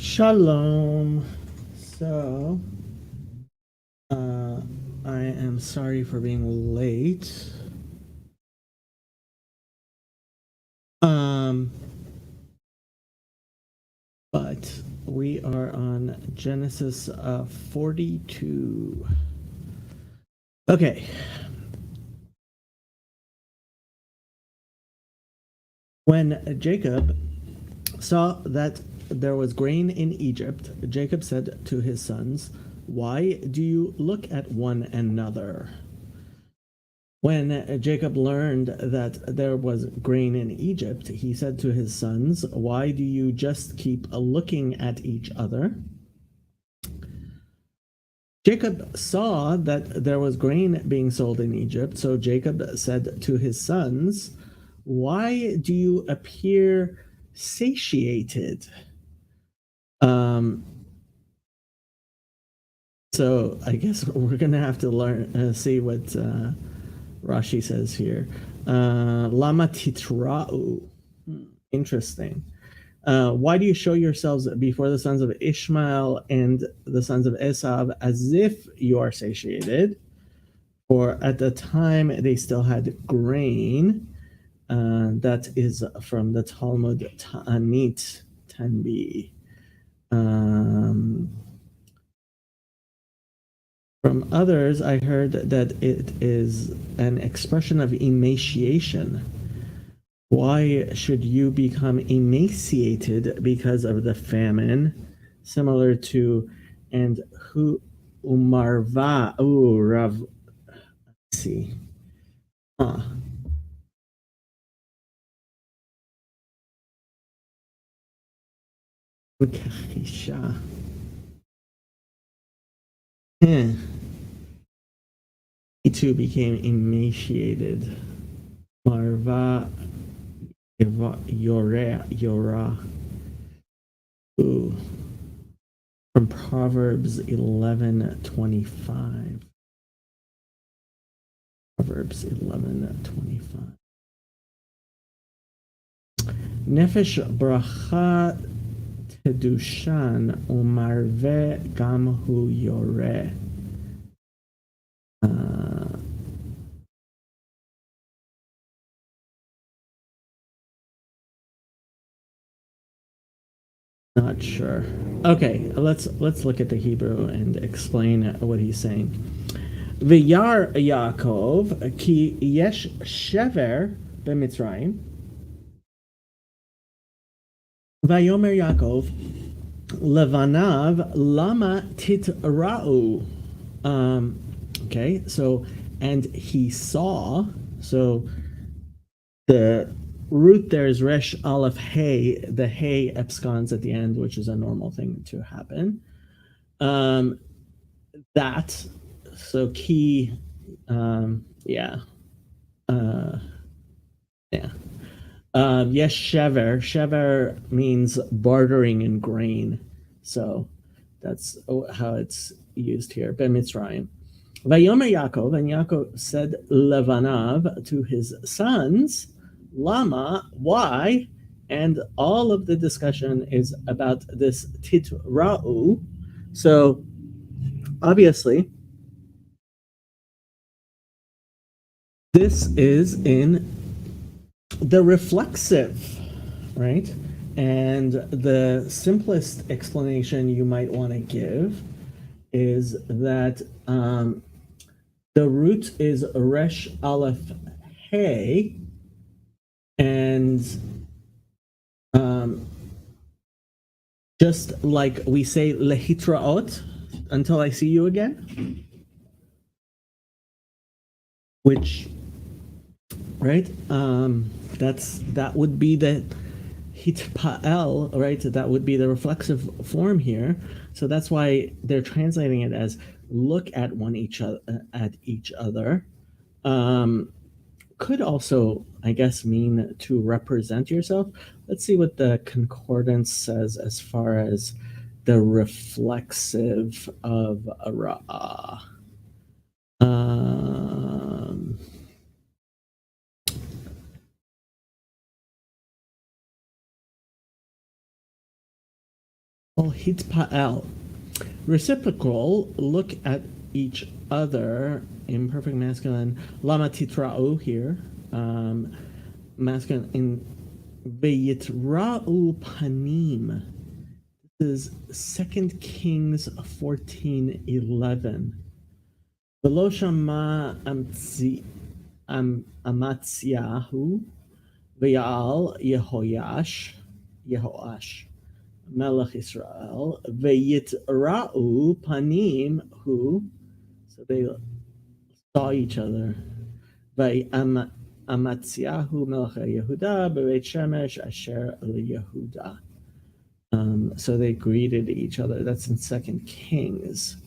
Shalom. So, uh, I am sorry for being late. Um, but we are on Genesis 42. Okay. When Jacob saw that there was grain in Egypt, Jacob said to his sons, "Why do you look at one another?" When Jacob learned that there was grain in Egypt, he said to his sons, "Why do you just keep looking at each other?" Jacob saw that there was grain being sold in Egypt, so Jacob said to his sons, "Why do you appear satiated?" Um, so I guess we're gonna have to see what Rashi says here. Lama titra'u. Interesting. Why do you show yourselves before the sons of Ishmael and the sons of Esav as if you are satiated? For at the time they still had grain. That is from the Talmud Ta'anit Tanbi. From others, I heard that it is an expression of emaciation. Why should you become emaciated because of the famine? Similar to, and who umarva, oh, Rav, let's see. Huh. He too became emaciated. Marva Yora. Ooh. From Proverbs 11:25. Proverbs 11:25. Nefesh bracha tedushan umarve gam hu yore. Not sure. Okay, let's look at the Hebrew and explain what he's saying. V'yar Yaakov ki yesh shever b'Mitzrayim. Vayomer Yaakov levanav lama titra'u. Okay, so and he saw. So the root there is resh aleph hey. The hey absconds at the end, which is a normal thing to happen. That so key. Yeah. Yeah. Yes, shever. Shever means bartering in grain. So that's how it's used here. Ben Mitzrayim. Vayomer Yaakov, and Yaakov said Levanav to his sons, Lama, why? And all of the discussion is about this titra'u. So obviously, this is in the reflexive, right? And the simplest explanation you might want to give is that the root is resh aleph hey, and just like we say lehitraot, until I see you again, which, right? That would be the hitpa'el, right? That would be the reflexive form here. So that's why they're translating it as look at each other. Could also, I guess, mean to represent yourself. Let's see what the concordance says as far as the reflexive of a ra'ah. hitpa'el. Reciprocal, look at each other. Imperfect masculine. Lama titra'u here. Masculine in veyitra'u panim. This is 2 Kings 14:11. V'lo shama Amatsiahu v'yal Yehoash Melech Israel veyitra'u panim hu. So they saw each other. Amatsiahu Melech Yehuda b'Beit Shemesh asher Yehuda. So they greeted each other. That's in 2 Kings.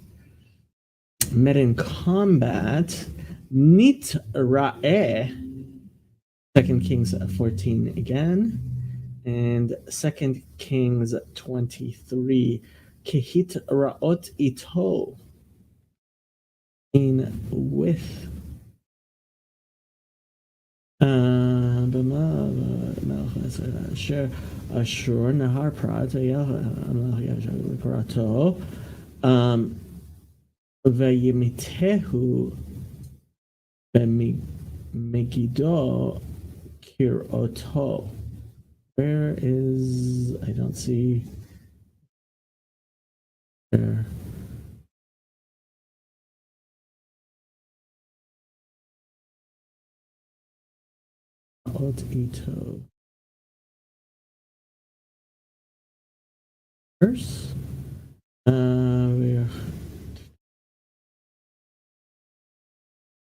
Met in combat. Nit Ra'eh. 2 Kings 14 again. And 2 Kings 23. Kehit Ra'ot ito. In with. Ashur Nahar Prat Prato Vayimitehu Megiddo Kiroto. Where is, I don't see there. Ito. Verse. We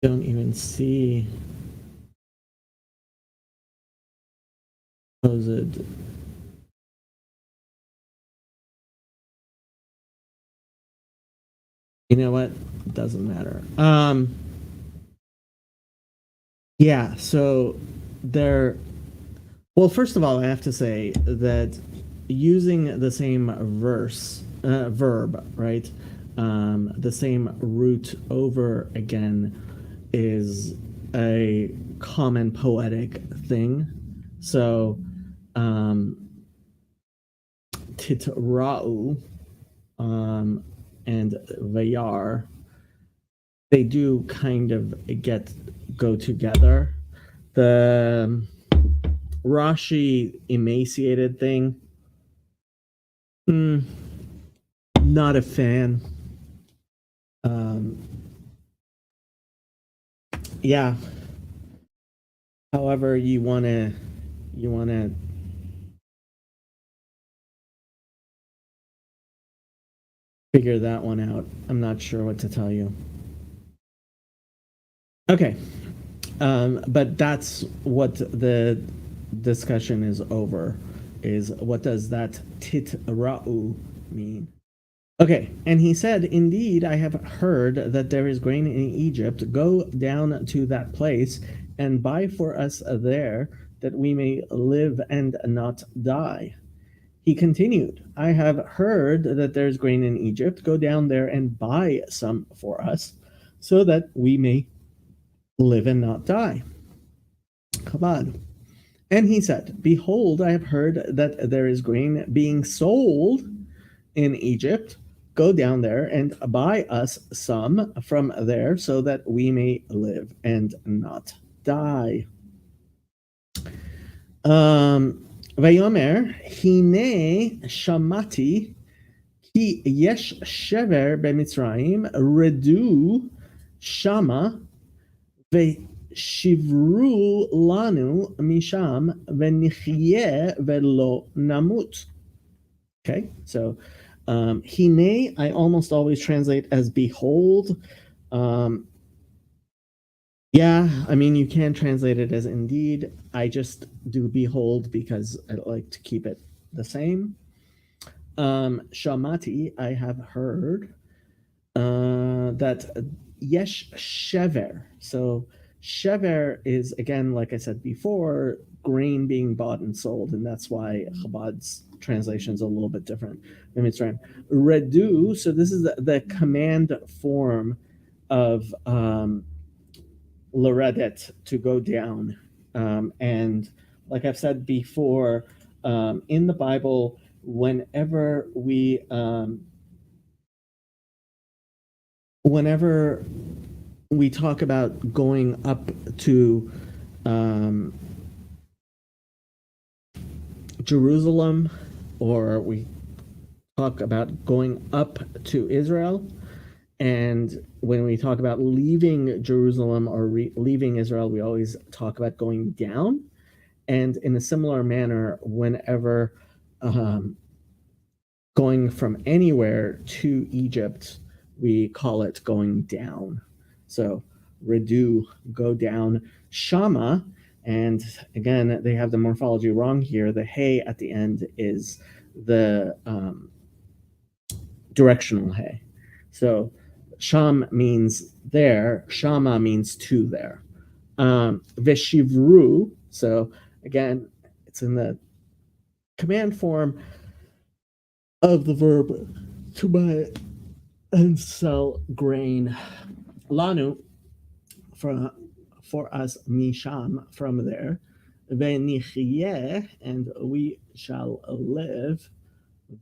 don't even see supposed. You know what? It doesn't matter. Yeah, so there. Well, first of all, I have to say that using the same verb, right? The same root over again is a common poetic thing. So, titra'u and vayar, they do kind of go together. The Rashi emaciated thing, not a fan. Yeah. However, you wanna figure that one out. I'm not sure what to tell you. Okay. But that's what the discussion is over, is what does that titra'u mean? Okay, and he said, indeed, I have heard that there is grain in Egypt. Go down to that place and buy for us there, that we may live and not die. He continued, I have heard that there's grain in Egypt. Go down there and buy some for us, so that we may live and not die. Chabad. And he said, behold, I have heard that there is grain being sold in Egypt. Go down there and buy us some from there, so that we may live and not die. Vayomer, hine shamati ki yesh shever b'Mitzrayim redu shama veshivru lanu misham v'nichye velo namut. Okay, so hine, I almost always translate as behold. Yeah, I mean, you can translate it as indeed. I just do behold because I like to keep it the same. Shamati, I have heard that yesh shever. So shever is, again, like I said before, grain being bought and sold, and that's why Chabad's translation is a little bit different. Redu, so this is the command form of Laredet, to go down. And like I've said before, in the Bible, whenever whenever we talk about going up to Jerusalem, or we talk about going up to Israel, and when we talk about leaving Jerusalem or leaving Israel, we always talk about going down. And in a similar manner, whenever going from anywhere to Egypt, we call it going down. So redu, go down. Shama, and again, they have the morphology wrong here. The hey at the end is the directional hey. So sham means there, shama means to there. Veshivru, so again, it's in the command form of the verb to buy and sell grain. Lanu, for us, misham, from there. Venichye, and we shall live.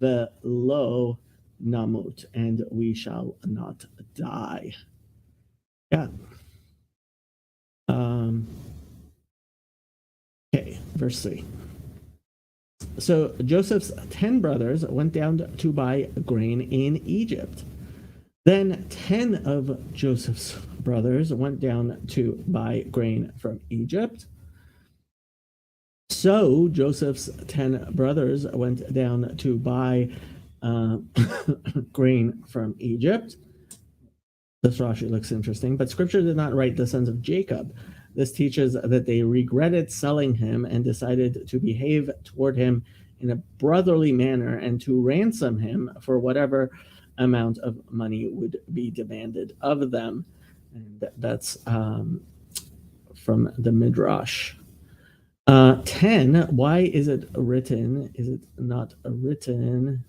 Velo namut, and we shall not die. Yeah. Okay, verse 3. So Joseph's 10 brothers went down to buy grain in Egypt. Then 10 of Joseph's brothers went down to buy grain from Egypt. So Joseph's 10 brothers went down to buy grain from Egypt. This Rashi looks interesting, but scripture did not write the sons of Jacob. This teaches that they regretted selling him and decided to behave toward him in a brotherly manner and to ransom him for whatever amount of money would be demanded of them. And that's from the Midrash. 10, why is it written? Is it not written?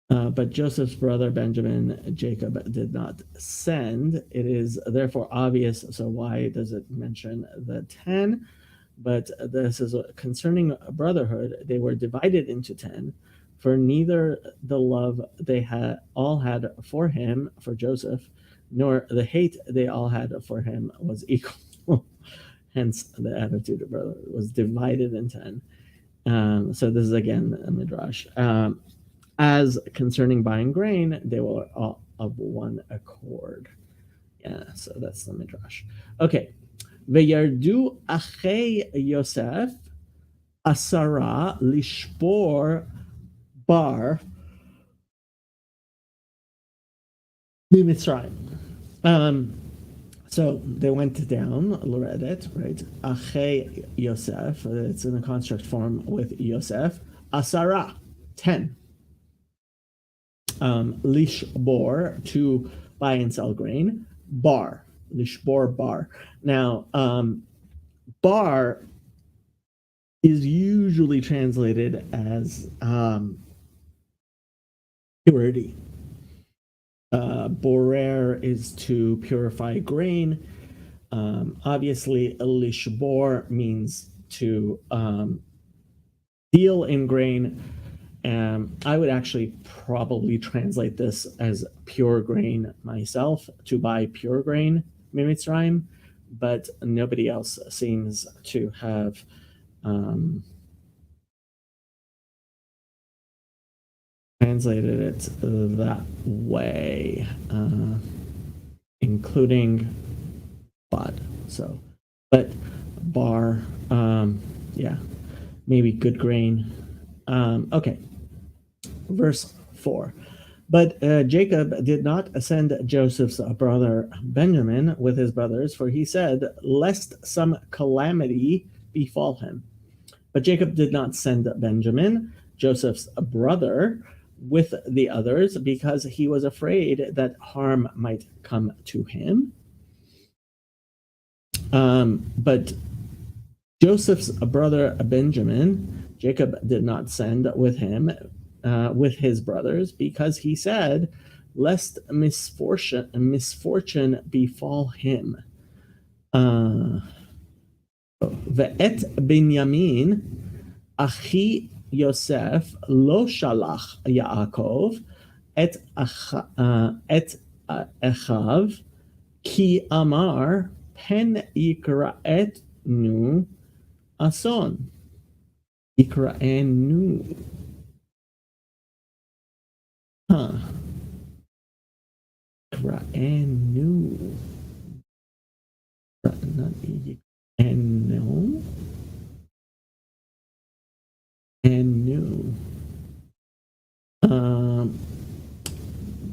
But Joseph's brother Benjamin, Jacob did not send. It is therefore obvious. So why does it mention the 10? But this is concerning brotherhood. They were divided into 10, for neither the love they had for him, for Joseph, nor the hate they all had for him was equal. Hence, the attitude of brother was divided in 10. So this is again a midrash. As concerning buying grain, they were all of one accord. Yeah, so that's the midrash. Okay. V'yardu achei Yosef asara lishpor bar b'Mitzrayim. So they went down, Loredet, right? Achei Yosef, it's in the construct form with Yosef. Asara, 10. Lishbor, to buy and sell grain. Bar, lishbor bar. Now, bar is usually translated as purity. Borer is to purify grain. Obviously, lishbor means to deal in grain. I would actually probably translate this as pure grain myself, to buy pure grain, Mitzrayim, but nobody else seems to have translated it that way, including Bod. So, but bar, yeah, maybe good grain. Okay. Verse 4. But Jacob did not send Joseph's brother Benjamin with his brothers, for he said, lest some calamity befall him. But Jacob did not send Benjamin, Joseph's brother, with the others, because he was afraid that harm might come to him. But Joseph's brother Benjamin, Jacob did not send with him, with his brothers, because he said, lest misfortune befall him. Ve'et Binyamin, achi Yosef lo shalach Yaakov et Echav ki amar pen yikraetnu ason. Yikraenu. Huh. Yikraenu. Not Yikraenu. Enu.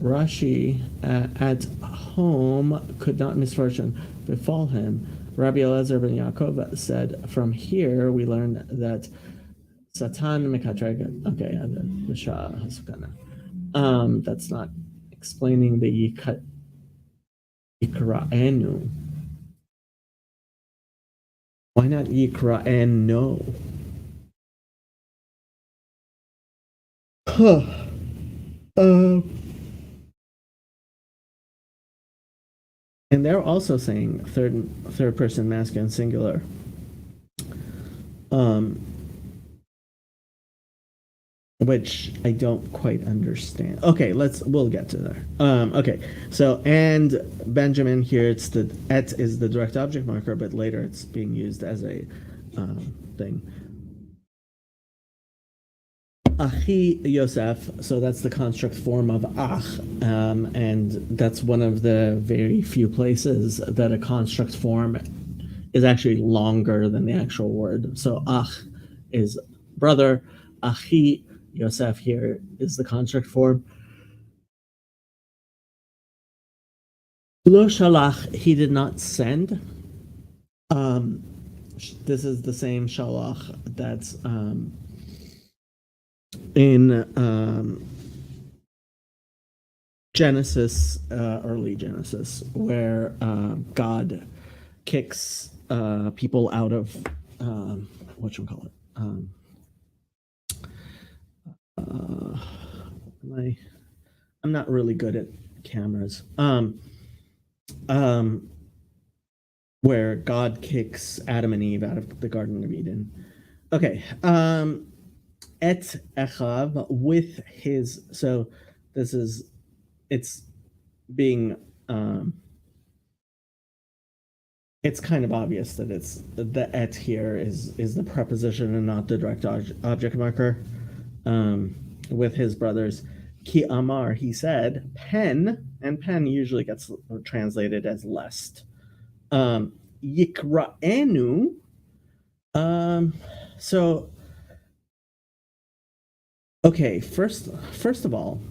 Rashi at home could not misfortune befall him. Rabbi Elazar ben Yaakov said, from here we learn that Satan mekatreg. Okay, the Shah Hasukana. That's not explaining the Yikra'enu. Why not Yikra'enu? Huh. And they're also saying third person masculine singular. Which I don't quite understand. Okay, we'll get to there. Okay, so and Benjamin here, it's the et is the direct object marker, but later it's being used as a thing. Achi Yosef, so that's the construct form of ach, and that's one of the very few places that a construct form is actually longer than the actual word. So ach is brother, achi Yosef here is the construct form. Lo shalach, he did not send. This is the same shalach that's in Genesis, early Genesis, where God kicks people out of whatchamacallit. I'm not really good at cameras. Where God kicks Adam and Eve out of the Garden of Eden. Okay. Et Echav with his. So this is, it's being. It's kind of obvious that it's the et here is the preposition and not the direct object marker. With his brothers, Ki Amar, he said, pen, and pen usually gets translated as lest. Yikra'enu. So, okay, first of all,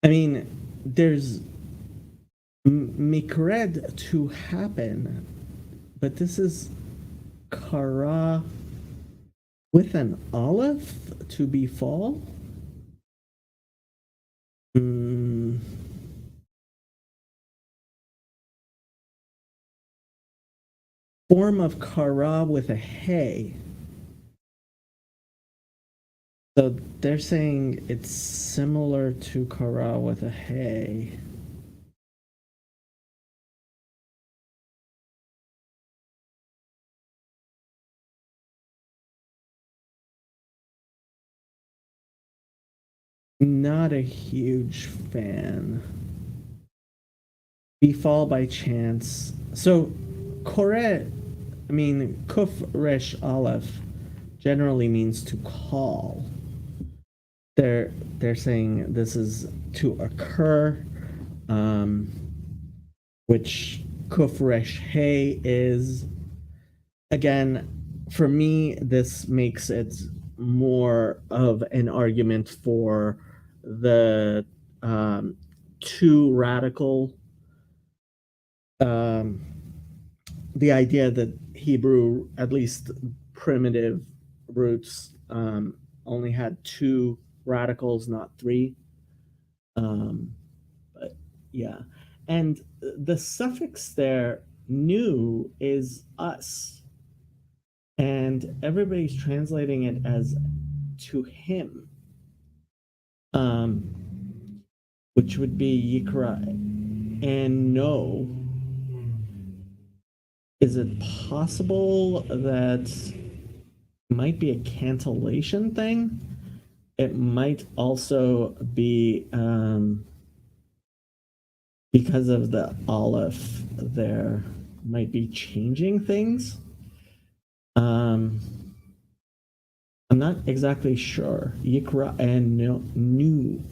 I mean, there's mikred to happen, but this is kara with an aleph to befall. Form of kara with a hey. So they're saying it's similar to kara with a hey. Not a huge fan. Befall by chance. So kore, I mean kuf resh aleph generally means to call. They're saying this is to occur, which kuf resh hey is. Again, for me, this makes it more of an argument for the two radical, the idea that Hebrew, at least primitive roots, only had two radicals, not three. But yeah, and the suffix there, new, is us, and everybody's translating it as to him, which would be Yikra, and no is it possible that it might be a cantillation thing? It might also be because of the aleph there might be changing things. I'm not exactly sure. Yikra and nu.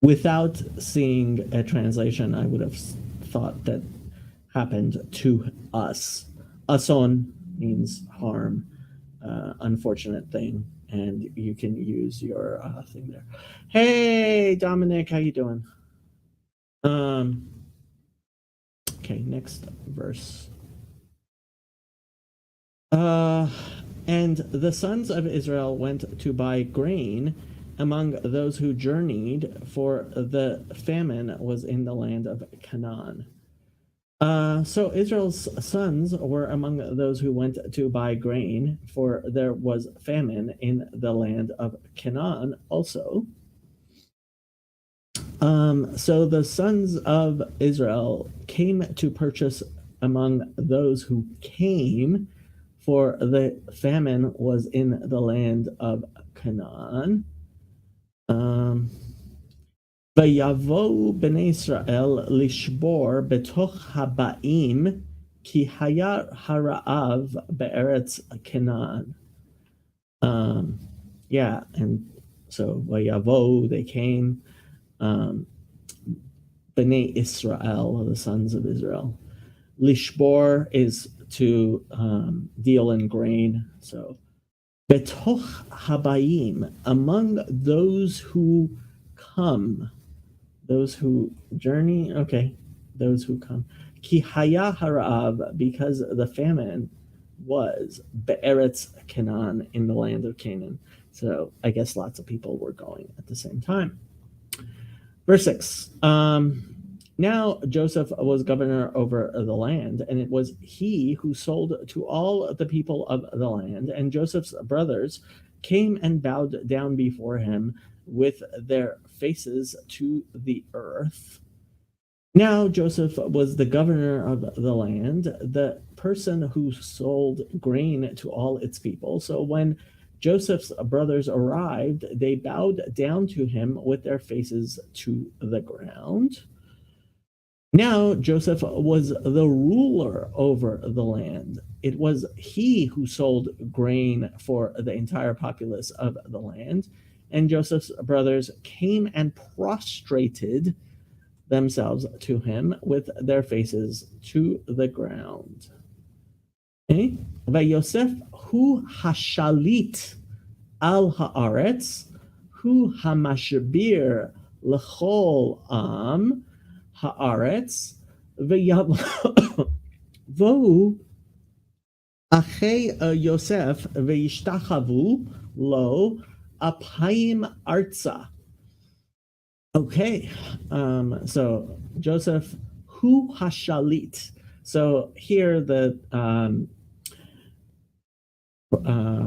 Without seeing a translation, I would have thought that happened to us. Ason means harm, unfortunate thing, and you can use your thing there. Hey, Dominic, how you doing? Okay, next verse. And the sons of Israel went to buy grain among those who journeyed, for the famine was in the land of Canaan. So Israel's sons were among those who went to buy grain, for there was famine in the land of Canaan also. So the sons of Israel came to purchase among those who came, for the famine was in the land of Canaan. ויבואו בני ישראל לשבור בתוך הבאים, כי היה הרעב בארץ Canaan. Yeah, and so ויבואו, they came. Bnei Israel, the sons of Israel. Lishbor is to deal in grain. So, betoch habayim, among those who come, those who journey. Okay, those who come. Ki haya harav, because the famine was be'eretz Canaan, in the land of Canaan. So I guess lots of people were going at the same time. Verse 6. Now Joseph was governor over the land, and it was he who sold to all the people of the land. And Joseph's brothers came and bowed down before him with their faces to the earth. Now Joseph was the governor of the land, the person who sold grain to all its people. So when Joseph's brothers arrived, they bowed down to him with their faces to the ground. Now Joseph was the ruler over the land. It was he who sold grain for the entire populace of the land. And Joseph's brothers came and prostrated themselves to him with their faces to the ground. Okay? Vayosef hu hashalit al haaretz, hu hamashbir l'chol am haaretz, v'yavohu achei Yosef v'yishtachavu lo apayim arza. Okay, so Joseph hu hashalit. So here the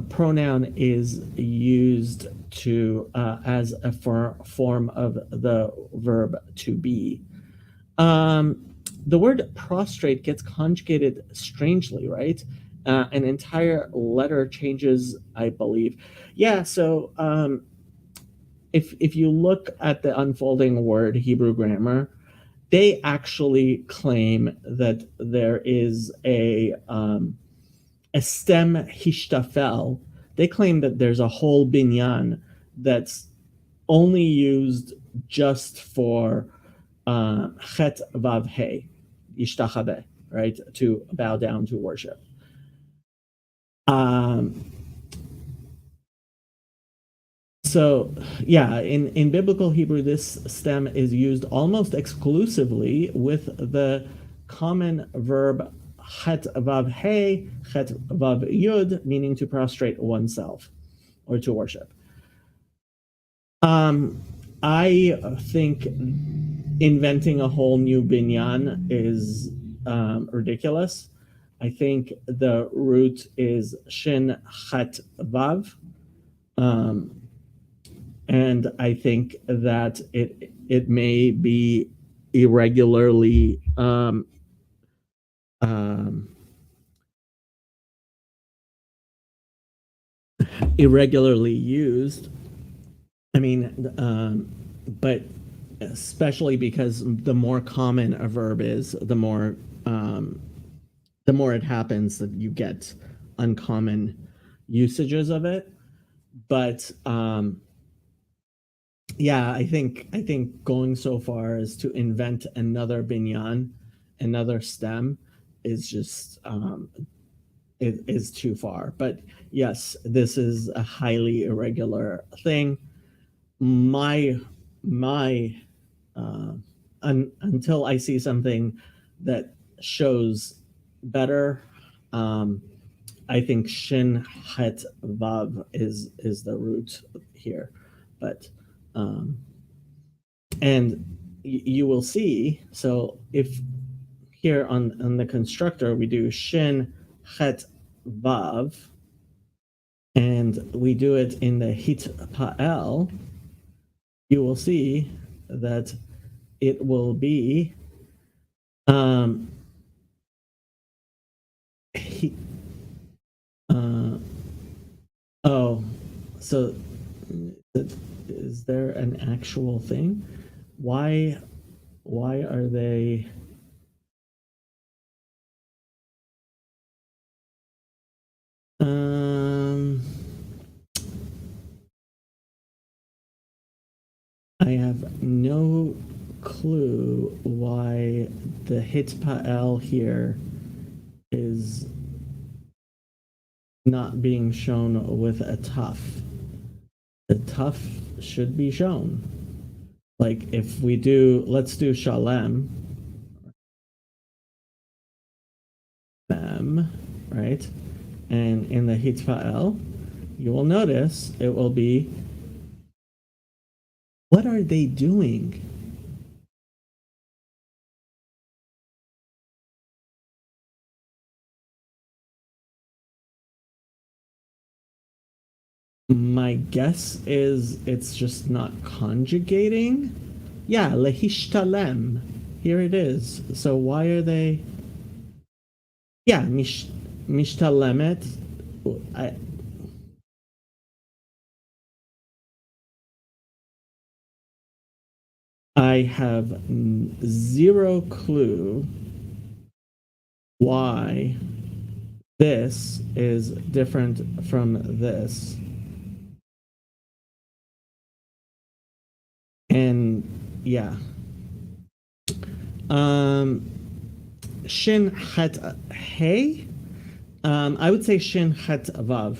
pronoun is used to as a form of the verb to be. The word prostrate gets conjugated strangely, right? An entire letter changes, I believe. Yeah, so if you look at the Unfolding Word Hebrew grammar, they actually claim that there is a stem hishtafel. They claim that there's a whole binyan that's only used just for chet vav he, yishtachabe, right, to bow down to worship. So, yeah, in biblical Hebrew, this stem is used almost exclusively with the common verb chet vav he, chet vav yud, meaning to prostrate oneself or to worship. I think inventing a whole new binyan is ridiculous. I think the root is shin chet vav. And I think that it may be irregularly irregularly used. I mean, but especially because the more common a verb is, the more it happens that you get uncommon usages of it. But yeah, I think going so far as to invent another binyan, another stem, is just it is too far. But yes, this is a highly irregular thing. My uh, until I see something that shows better, um, I think shin het vav is the root here, but um, and you will see. So if here on the constructor we do shin het vav, and we do it in the hit pa'el, you will see that it will be he, oh, so is there an actual thing? Why are they? I have no clue why the hit pa'el here is not being shown with a tough. The tough should be shown. Like if we do, let's do shalem, them, right? And in the hit pa'el, you will notice it will be, what are they doing? My guess is it's just not conjugating. Yeah, lehishtalem. Here it is. So why are they? Yeah, mishtalemet. I have zero clue why this is different from this. And yeah. Shin het hey. I would say shin het vav.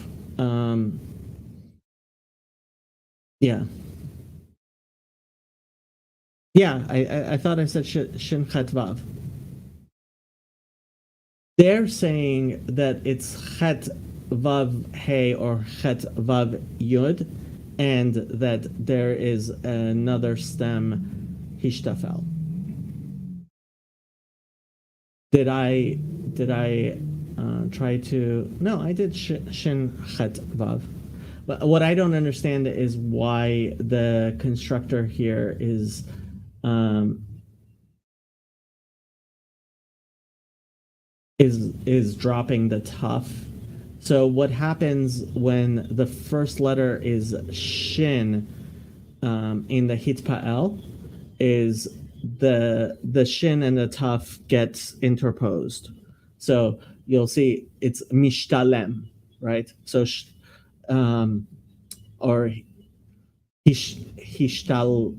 Yeah. Yeah, I thought I said shin het vav. They're saying that it's het vav hey or het vav yud, and that there is another stem hishtafel. Did I try to? No, I did shin het vav. But what I don't understand is why the constructor here is dropping the tough. So what happens when the first letter is shin in the hit pa'el is the shin and the tough gets interposed. So you'll see it's mishtalem, right? So or hishtal,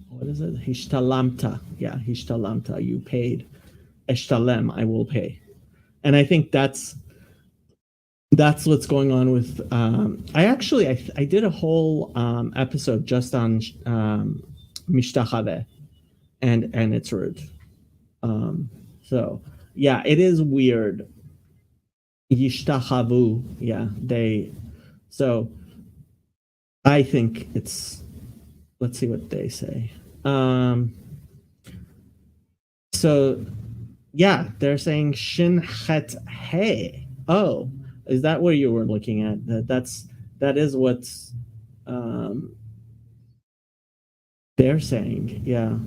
what is it? Hishtalamta. Yeah, hishtalamta. You paid. Eshtalem, I will pay. And I think that's what's going on with. I did a whole episode just on mishtachave and its root. So yeah, it is weird. Yishtachavu. Yeah, they. So I think it's. Let's see what they say. So yeah, they're saying shin het hey. Oh, is that what you were looking at? That is what's they're saying. Yeah.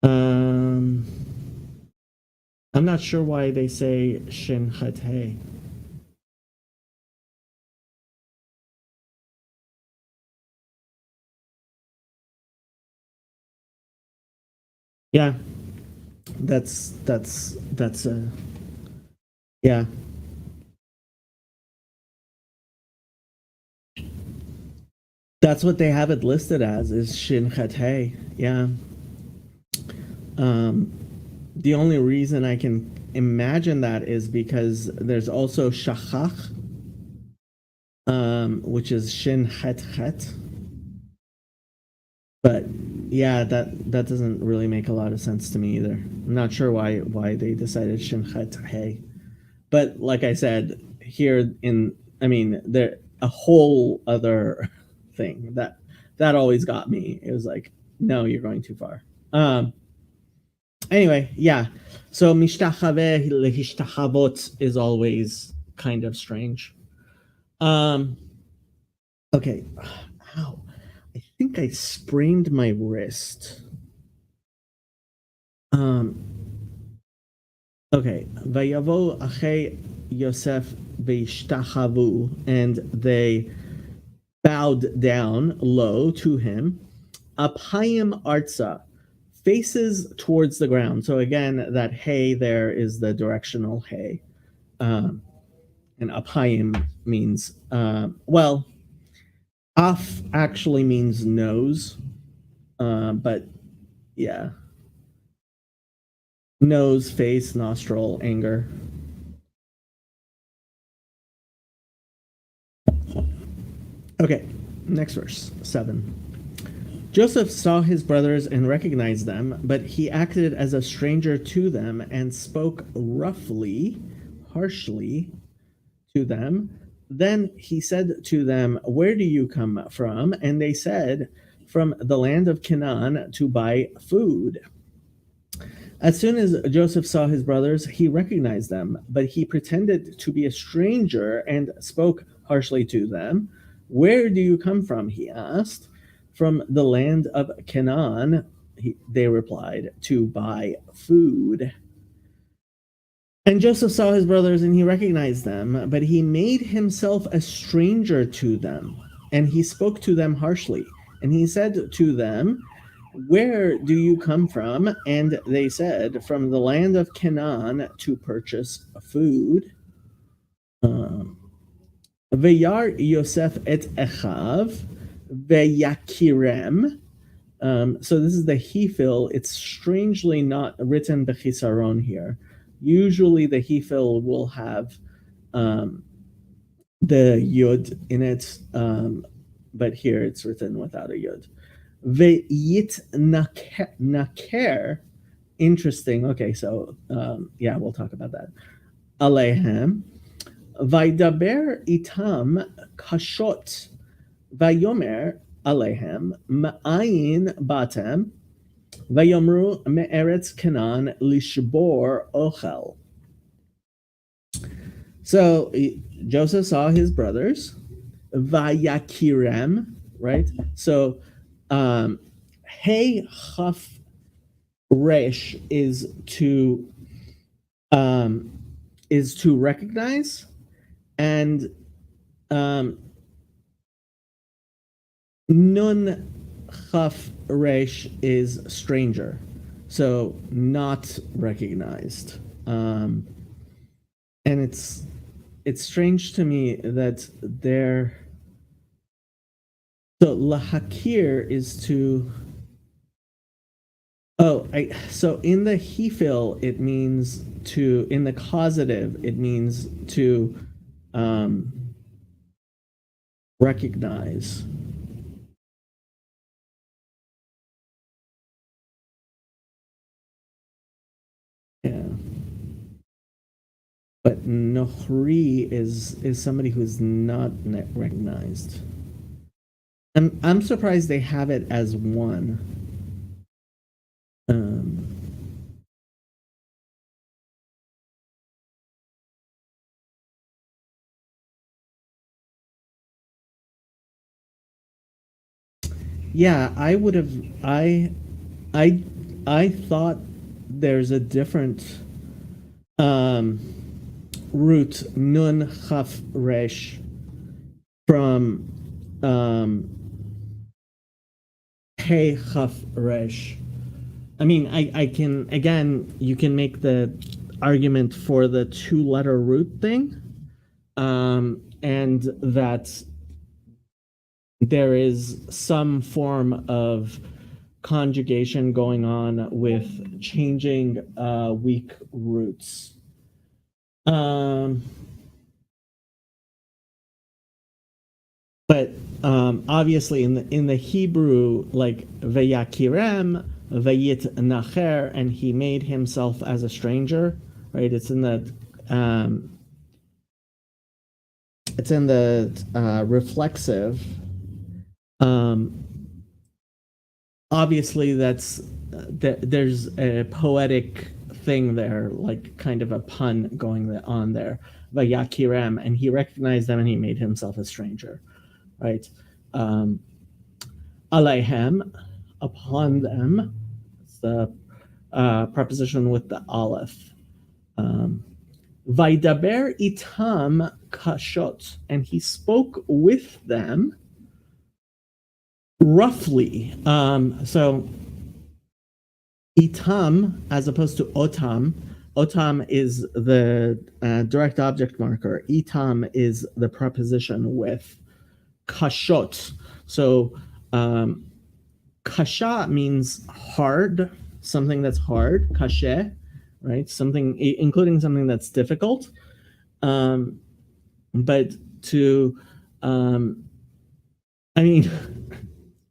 I'm not sure why they say shin het hey. Yeah, that's yeah. That's what they have it listed as is Shin Chet Hey. Yeah. Um, the only reason I can imagine that is because there's also Shachach, which is Shin Het Het. But yeah, that doesn't really make a lot of sense to me either. I'm not sure why they decided Shin Het Hey. But like I said, here in I mean, there a whole other thing that always got me. It was like, no, you're going too far. Anyway, yeah. So mishtachaveh lehishtachavot is always kind of strange. Um, okay. Ow. I think I sprained my wrist. Okay. Vayavo achei Yosef veishtachavu, and they bowed down low to him. Apayim artsa, faces towards the ground. So again, that hey there is the directional hey. And apayim means, well, af actually means nose. But yeah, nose, face, nostril, anger. Okay, next verse, 7. Joseph saw his brothers and recognized them, but he acted as a stranger to them and spoke roughly, harshly to them. Then he said to them, "Where do you come from?" And they said, "From the land of Canaan to buy food." As soon as Joseph saw his brothers, he recognized them, but he pretended to be a stranger and spoke harshly to them. "Where do you come from?" he asked. "From the land of Canaan," they replied, "to buy food." And Joseph saw his brothers and he recognized them, but he made himself a stranger to them, and he spoke to them harshly. And he said to them, "Where do you come from?" And they said, "From the land of Canaan to purchase food." Vayar Yosef et Echav veyakirem. So this is the Hefil. It's strangely not written bechisaron here. Usually the Hefil will have the yud in it, but here it's written without a yud. Ve'yit naker. Interesting. Okay, so yeah, we'll talk about that. Alehem. Vaidaber itam kashot. Vayomer alehem ma'ayin batem. Vayomru me'eretz Canaan lishbor ochel. So Joseph saw his brothers. Vayakirem, right? So hey chaf resh is to recognize, and nun chaf resh is stranger, so not recognized. And it's strange to me that they're so lahakir is to so in the hefil it means to, in the causative it means to recognize. Yeah. But nohri is somebody who's not recognized. I'm surprised they have it as one. Yeah, I would have. I thought there's a different root nun chaf resh from hey chaf resh. I mean, I can, again, you can make the argument for the 2-letter root thing, and that there is some form of conjugation going on with changing weak roots. But obviously in the Hebrew, like vayakirem, vayit nacher, and he made himself as a stranger, right? It's in the reflexive. Obviously, there's a poetic thing there, like kind of a pun going on there. Vayakirem, and he recognized them, and he made himself a stranger, right? Aleihem, upon them. It's the preposition with the aleph. Vaidaber itam kashot, and he spoke with them roughly. So itam as opposed to otam. Otam is the direct object marker. Itam is the preposition with. Kashot. So kasha means hard, something that's hard. Kashe, right? Something, including something that's difficult. But to, I mean,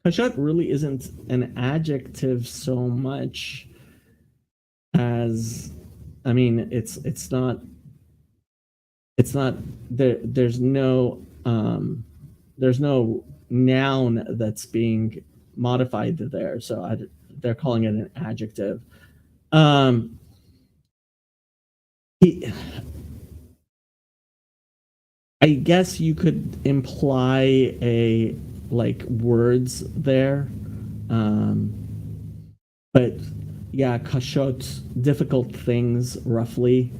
kashat really isn't an adjective so much as, I mean, it's not there. There's no noun that's being modified there, so they're calling it an adjective. I guess you could imply a like words there, but yeah, kashot, difficult things, roughly.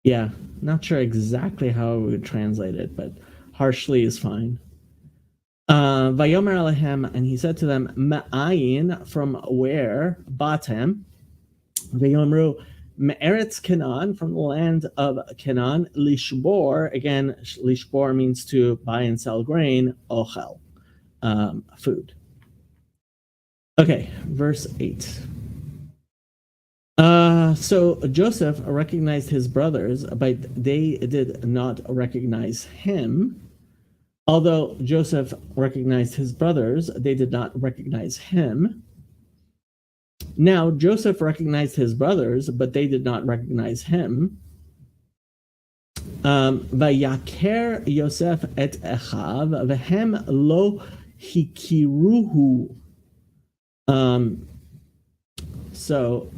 Yeah, not sure exactly how I would translate it, but harshly is fine. Vayomer alehem, and he said to them, Ma'ayin, from where? Batem. Vayomru, Me'eretz Canaan, from the land of Canaan. Lishbor, again, lishbor means to buy and sell grain. Ochel, food. Okay, verse 8. So Joseph recognized his brothers, but they did not recognize him. Although Joseph recognized his brothers, they did not recognize him. Now Joseph recognized his brothers, but they did not recognize him. Vayaker Yosef et Echav vehem lo hikiruhu. So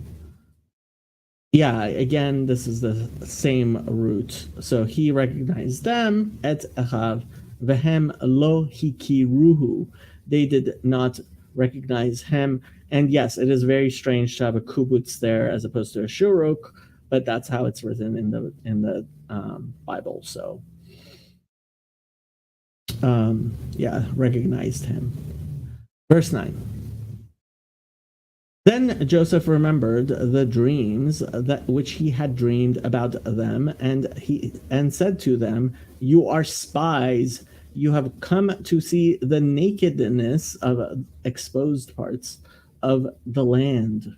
yeah, again, this is the same root. So he recognized them, et Echav, vehem lo hikiruhu. They did not recognize him. And yes, it is very strange to have a kubutz there as opposed to a shuruk, but that's how it's written in the Bible. So yeah, recognized him. Verse 9. Then Joseph remembered the dreams that which he had dreamed about them, and said to them, "You are spies. You have come to see the nakedness of exposed parts of the land."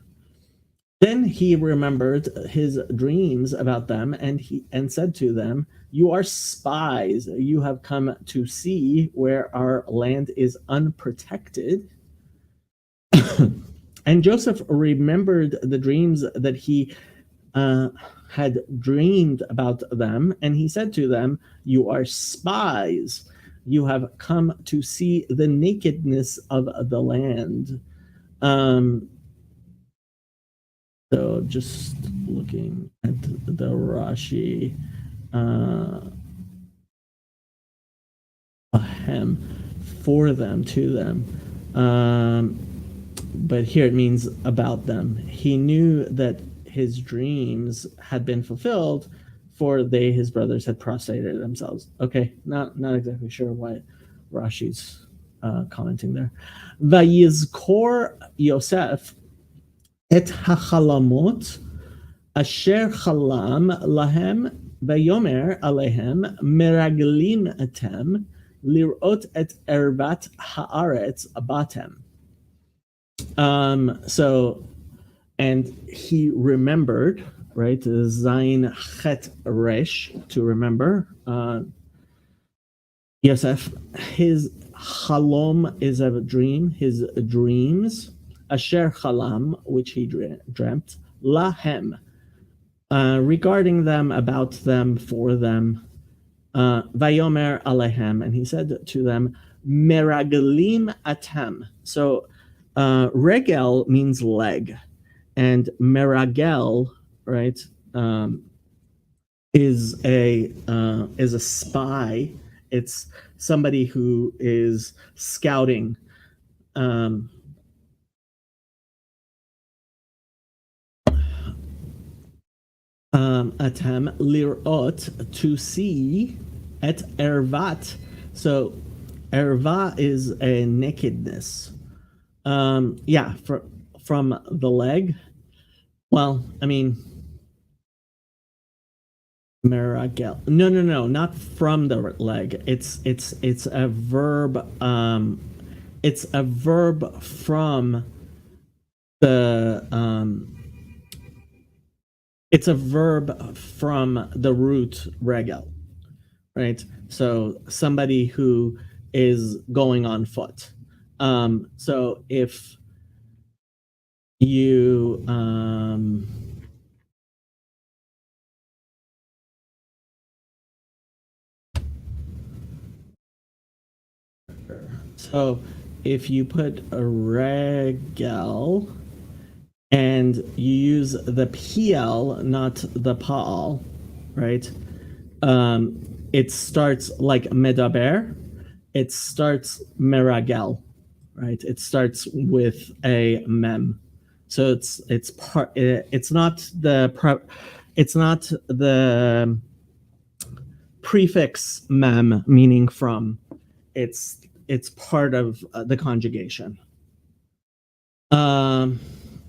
Then he remembered his dreams about them, and said to them, "You are spies. You have come to see where our land is unprotected." And Joseph remembered the dreams that he had dreamed about them, and he said to them, "You are spies. You have come to see the nakedness of the land." So just looking at the Rashi, ahem, for them, to them. But here it means about them. He knew that his dreams had been fulfilled, for they, his brothers, had prostrated themselves. Okay, not exactly sure why Rashi's commenting there. Vayizkor Yosef, את החלומות אשר חלם להם ויאמר עליהם מרגלים אתם לראות את ערוות הארץ באתם. So, and he remembered, right? Zain chet resh, to remember. Yosef, his halom is a dream, his dreams. Asher chalam, which he dreamt. Lahem, regarding them, about them, for them. Vayomer alehem, and he said to them, meraglim atem. So, regel means leg, and meragel, right, is a spy. It's somebody who is scouting. Atem lirot, to see, et ervat. So erva is a nakedness. Yeah, from the leg. Well, I mean, meragel. No, not from the leg. It's a verb. It's a verb from the. It's a verb from the root regel, right? So somebody who is going on foot. So if you so if you put a regel and you use the PL, not the PAL, right? It starts like medaber. It starts meragel, right? It starts with a mem. So it's not the prefix mem, meaning from. It's part of the conjugation.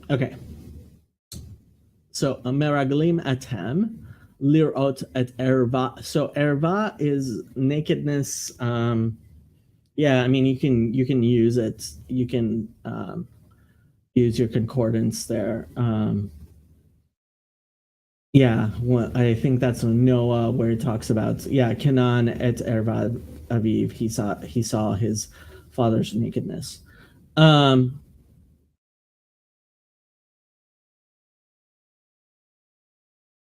Okay. So meraglim atem lirot et erva. So erva is nakedness. Yeah, I mean you can use it. You can use your concordance there. Yeah, well, I think that's Noah where it talks about Canaan et erva aviv. He saw his father's nakedness.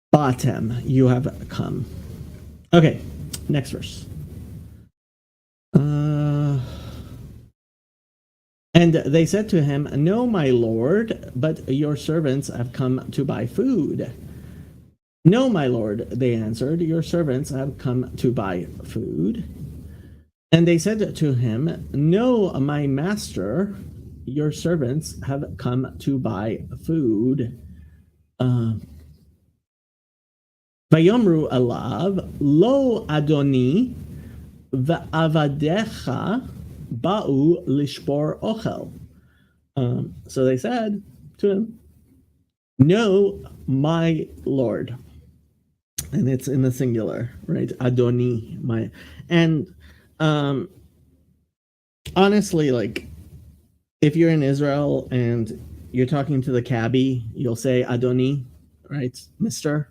Bottom, you have come. Okay, next verse. And they said to him, no, my lord, but your servants have come to buy food. No, my lord, they answered, your servants have come to buy food. And they said to him, no, my master, your servants have come to buy food. Vayomru alav, lo adoni, va'avadecha ba'u lishbor ochel. So they said to him, no, my lord. And it's in the singular, right? Adoni, my. And honestly, like, if you're in Israel and you're talking to the cabbie, you'll say Adoni, right? Mr.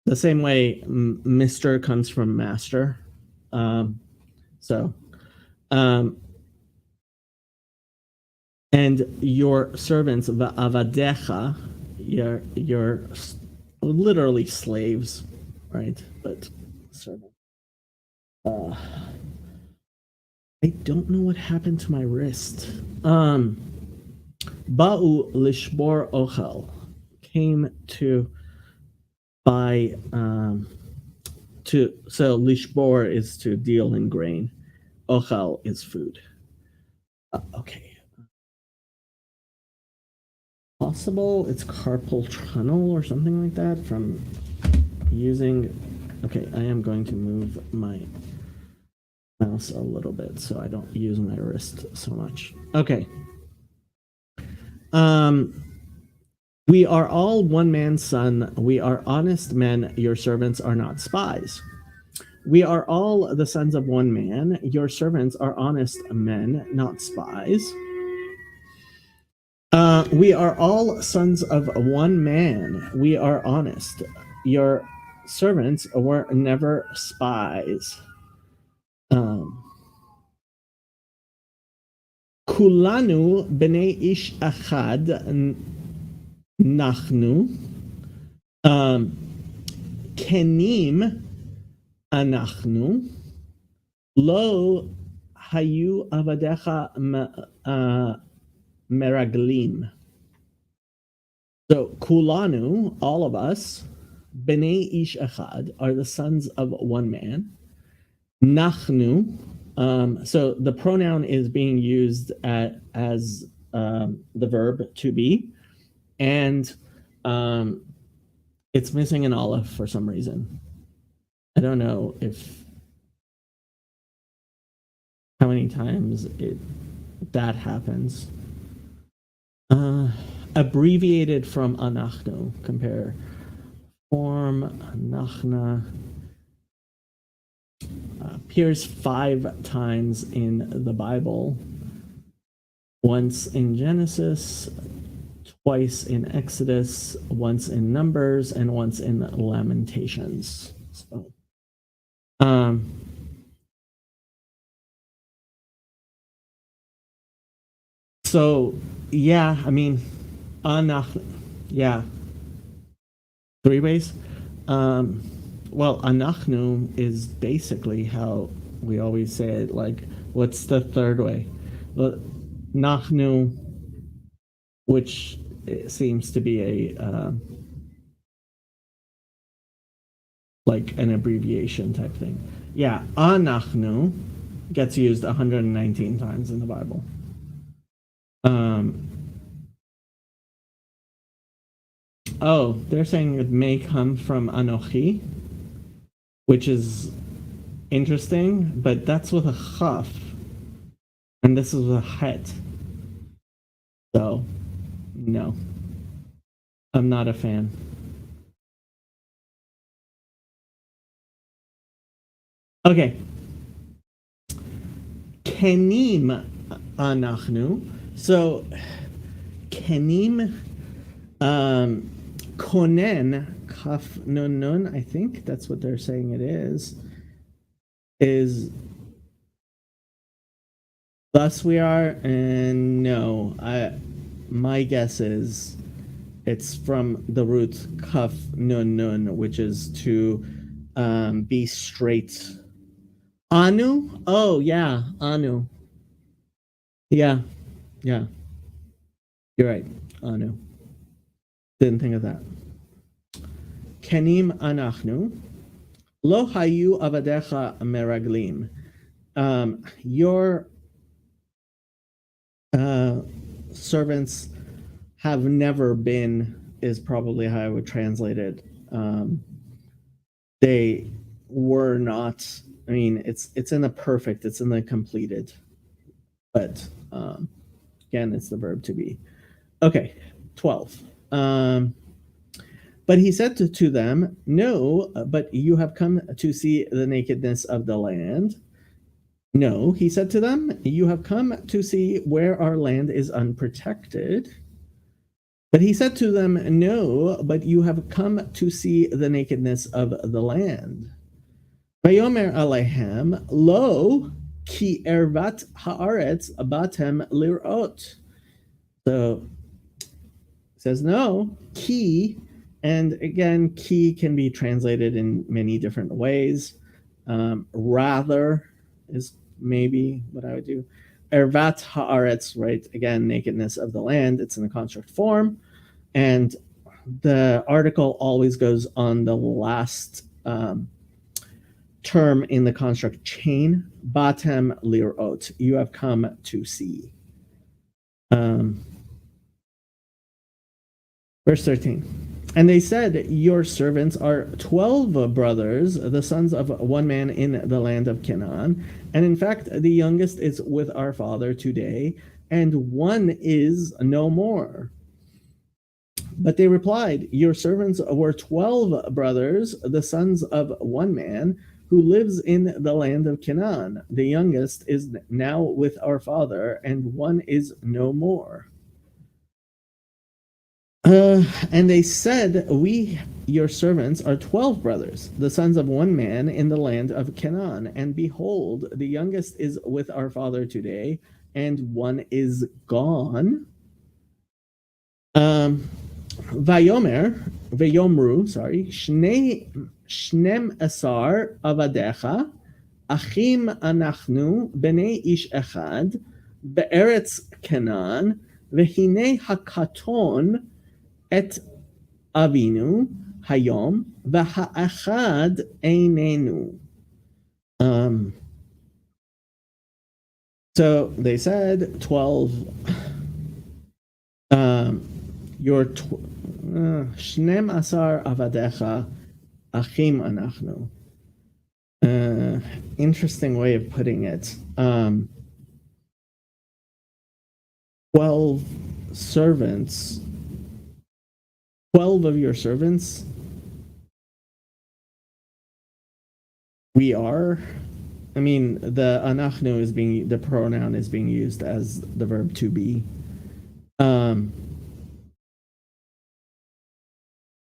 The same way Mr. comes from master. And your servants, va'avadecha, your literally slaves, right? But servant. I don't know what happened to my wrist. Ba'u lishbor ochel, came to buy so lishbor is to deal in grain. Ochel is food. Okay. Possible it's carpal tunnel or something like that from using. Okay, I am going to move my mouse a little bit so I don't use my wrist so much. Okay. We are all one man's son. We are honest men. Your servants are not spies. We are all the sons of one man. Your servants are honest men, not spies. We are all sons of one man. We are honest. Your servants were never spies. Kulanu b'nei ish achad nachnu. Kenim anachnu. Lo hayu avadecha meraglim. So kulanu, all of us, b'nei ish echad, are the sons of one man. Nachnu, so the pronoun is being used as the verb to be, and it's missing an aleph for some reason. I don't know how many times that happens. Abbreviated from anachnu. Compare form anachna. Appears 5 times in the Bible. Once in Genesis, twice in Exodus, once in Numbers, and once in Lamentations. So yeah, I mean, yeah, 3 ways. Well, anachnu is basically how we always say it. Like, what's the 3rd way? Well, nachnu, which seems to be a like an abbreviation type thing. Yeah, anachnu gets used 119 times in the Bible. Oh, they're saying it may come from Anochi, which is interesting, but that's with a chaf, and this is with a het. So, no. I'm not a fan. Okay. Kenim anachnu. So, kenim, konen, kaf nun nun, I think that's what they're saying it is thus we are, and no, my guess is it's from the root kaf nun nun, which is to be straight. Anu? Oh yeah, anu. Yeah. You're right, anu. Didn't think of that. Kenim anachnu, lo hayu avadecha meraglim. Your servants have never been, is probably how I would translate it. They were not. I mean, it's in the perfect. It's in the completed. But again, it's the verb to be. Okay, 12. But he said to them, no, but you have come to see the nakedness of the land. No, he said to them, you have come to see where our land is unprotected. But he said to them, no, but you have come to see the nakedness of the land. Vayomer alehem, lo, ki ervat haaretz batem lirot. So it says no, ki, and again, ki can be translated in many different ways. Rather is maybe what I would do. Ervat haaretz, right? Again, nakedness of the land. It's in the construct form, and the article always goes on the last term in the construct chain. Batem lirot. You have come to see. Verse 13. And they said, your servants are 12 brothers, the sons of one man in the land of Canaan. And in fact, the youngest is with our father today, and one is no more. But they replied, your servants were 12 brothers, the sons of one man, who lives in the land of Canaan. The youngest is now with our father, and one is no more. And they said, we, your servants, are 12 brothers, the sons of one man in the land of Canaan. And behold, the youngest is with our father today, and one is gone. Vayomru, shnem asar avadecha, achim anachnu, bnei ish echad, be'eretz Canaan, vehine hakaton et avinu hayom, v'ha'achad einenu. So they said 12. Your shnem asar avadecha achim anachnu. Interesting way of putting it. 12 servants. 12 of your servants. We are. I mean, the anachnu is the pronoun is being used as the verb to be.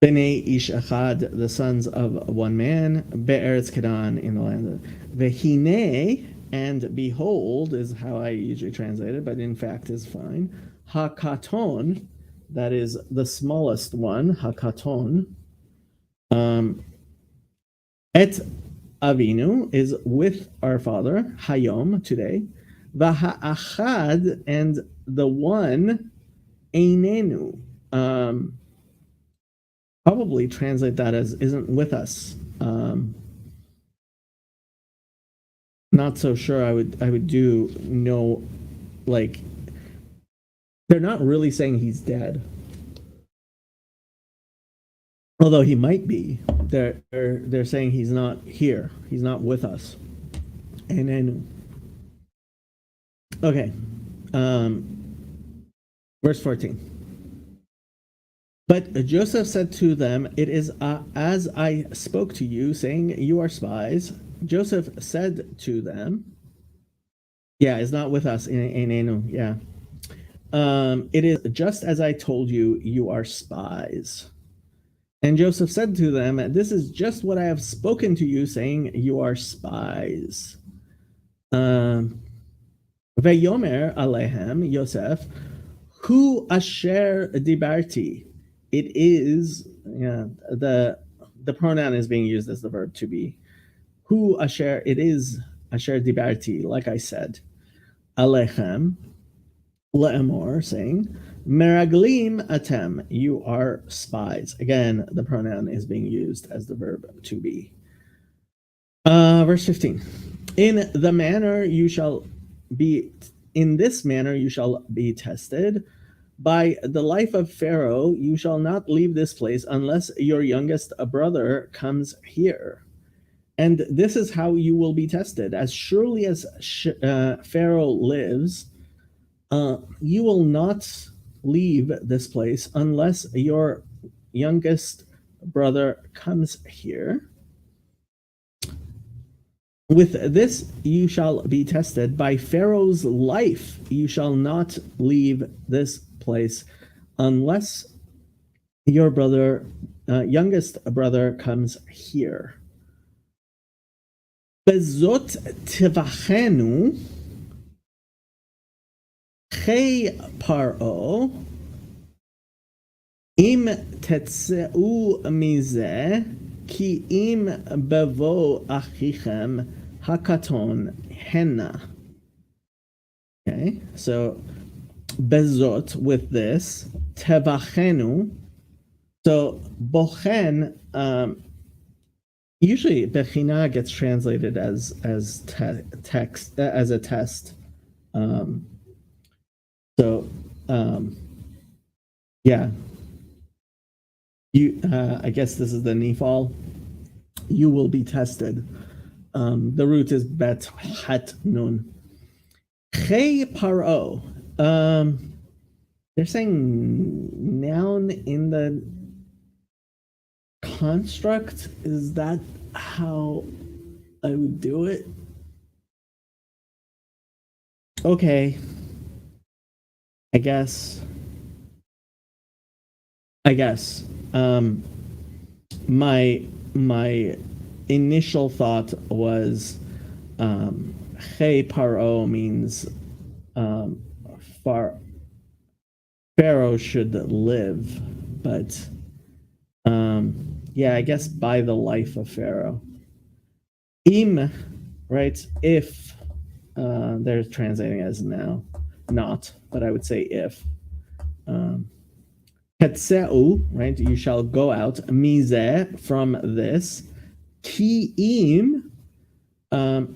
Bnei ish echad, the sons of one man, be'eretz Canaan, in the land of vehine, and behold is how I usually translate it, but in fact is fine. Hakaton, that is the smallest one, hakaton. Et avinu is with our father, hayom, today. V'ha'achad, and the one, einenu. Probably translate that as isn't with us. Not so sure I would do no, like, they're not really saying he's dead. Although he might be. They're saying he's not here. He's not with us. And then okay. Verse 14. But Joseph said to them, it is as I spoke to you, saying, you are spies. Joseph said to them, yeah, it's not with us. Yeah. It is just as I told you, you are spies. And Joseph said to them, this is just what I have spoken to you, saying, you are spies. Veyomer alehem, Yosef, hu asher dibarti. It is, the pronoun is being used as the verb to be. Hu asher, it is asher dibarti, like I said. Alechem, le'emor, saying, meraglim atem, you are spies. Again, the pronoun is being used as the verb to be. Verse 15. In this manner you shall be tested. By the life of Pharaoh, you shall not leave this place unless your youngest brother comes here. And this is how you will be tested. As surely as Pharaoh lives, you will not leave this place unless your youngest brother comes here. With this you shall be tested. By Pharaoh's life, you shall not leave this place unless your youngest brother comes here. Bezot tivachenu chei paro im tetzeu mize ki im bevo achichem hakaton henna. Okay, so bezot, with this, tevachenu. So bochen, usually bechina gets translated as text, as a test. Yeah. You, I guess this is the nifal. You will be tested. The root is bet het nun. Chei paro. They're saying noun in the construct. Is that how I would do it? Okay. I guess. My initial thought was Che Paro means Pharaoh should live, but yeah, I guess by the life of Pharaoh. Im, right? If they're translating as now, not, but I would say if. Hetzeu, right? You shall go out. Mizeh, from this. Ki'im,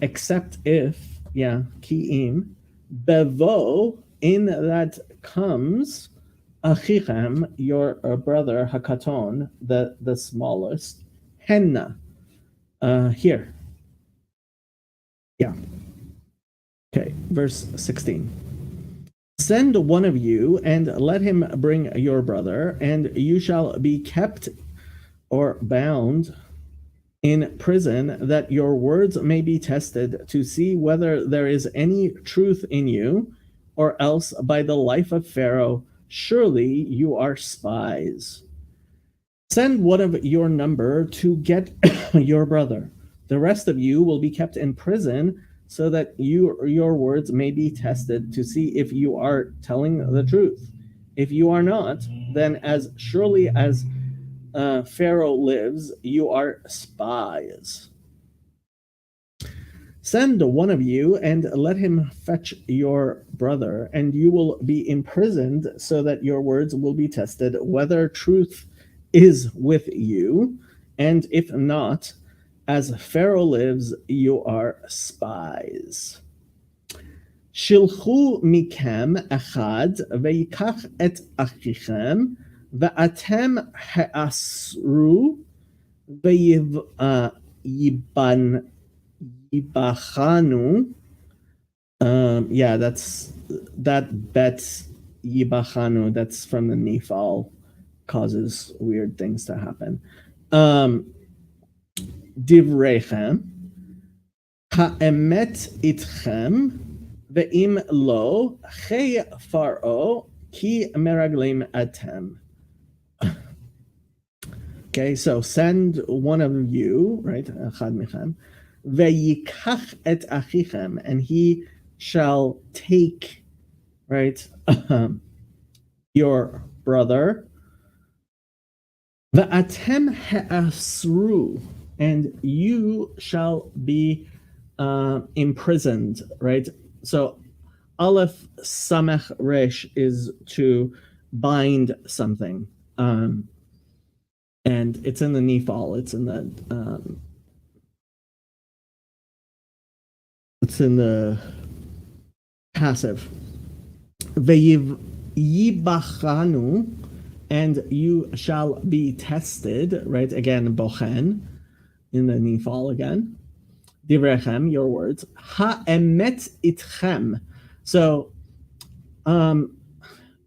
except if, yeah, ki'im. Bevo, in that comes Achichem, your brother Hakaton, the smallest. Henna, here. Yeah. Okay, verse 16. Send one of you and let him bring your brother, and you shall be kept or bound in prison, that your words may be tested to see whether there is any truth in you, or else by the life of Pharaoh, surely you are spies. Send one of your number to get your brother. The rest of you will be kept in prison, so that your words may be tested to see if you are telling the truth. If you are not, then as surely as Pharaoh lives, you are spies. Send one of you and let him fetch your brother, and you will be imprisoned, so that your words will be tested whether truth is with you, and if not, as Pharaoh lives, you are spies. Shilchu mikem echad veikach et achichem ve'atem he'asru ve'yibachanu. Yeah, that's that bet yibachanu. That's from the Nifal, causes weird things to happen. Divrechem ha'emet itchem ve'im lo chei faro ki meraglim atem. Okay, so send one of you, right? Achad michem ve'yikach et achichem, and he shall take, right, your brother. Ve'atem he'asru, and you shall be imprisoned, right? So Aleph Samech Resh is to bind something. And it's in the Nifal, it's in the passive. Ve'yibachanu, and you shall be tested, right? Again, bochen, in the Nifal again. Divrechem, your words. Ha'emet itchem. So,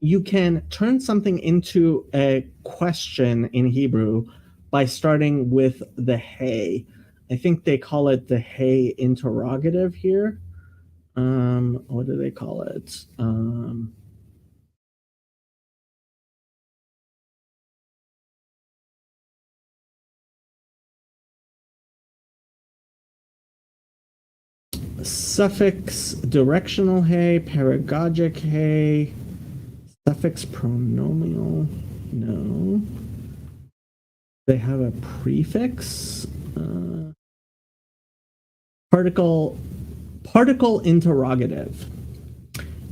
you can turn something into a question in Hebrew by starting with the hey. I think they call it the hey interrogative here. What do they call it? Suffix directional hey, pedagogic hey, suffix pronominal, no. They have a prefix. Particle interrogative.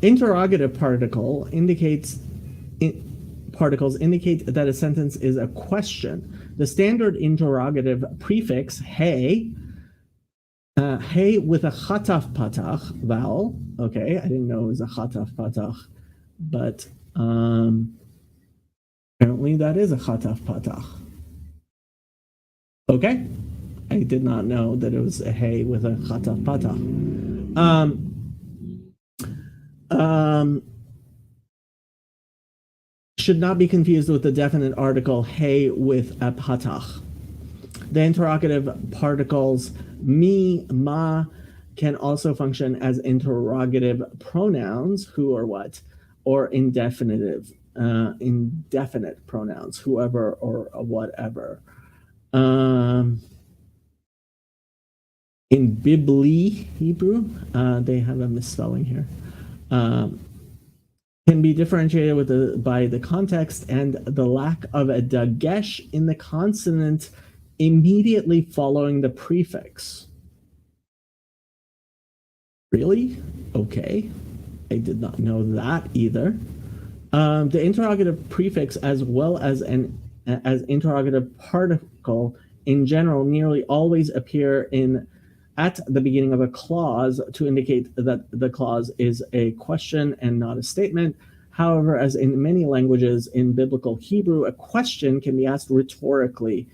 Interrogative particles indicate that a sentence is a question. The standard interrogative prefix hey with a chataf patach vowel. Okay, I didn't know it was a chataf patach, but apparently that is a chataf patach. Okay, I did not know that it was a hey with a chataf patach. should not be confused with the definite article hey with a patach. The interrogative particles mi, ma can also function as interrogative pronouns, who or what, or indefinite pronouns, whoever or whatever. In Bibli Hebrew, they have a misspelling here. Can be differentiated by the context and the lack of a dagesh in the consonant immediately following the prefix. Really? Okay. I did not know that either. The interrogative prefix, as well as as interrogative particle in general, nearly always appear at the beginning of a clause to indicate that the clause is a question and not a statement. However, as in many languages in biblical Hebrew, a question can be asked rhetorically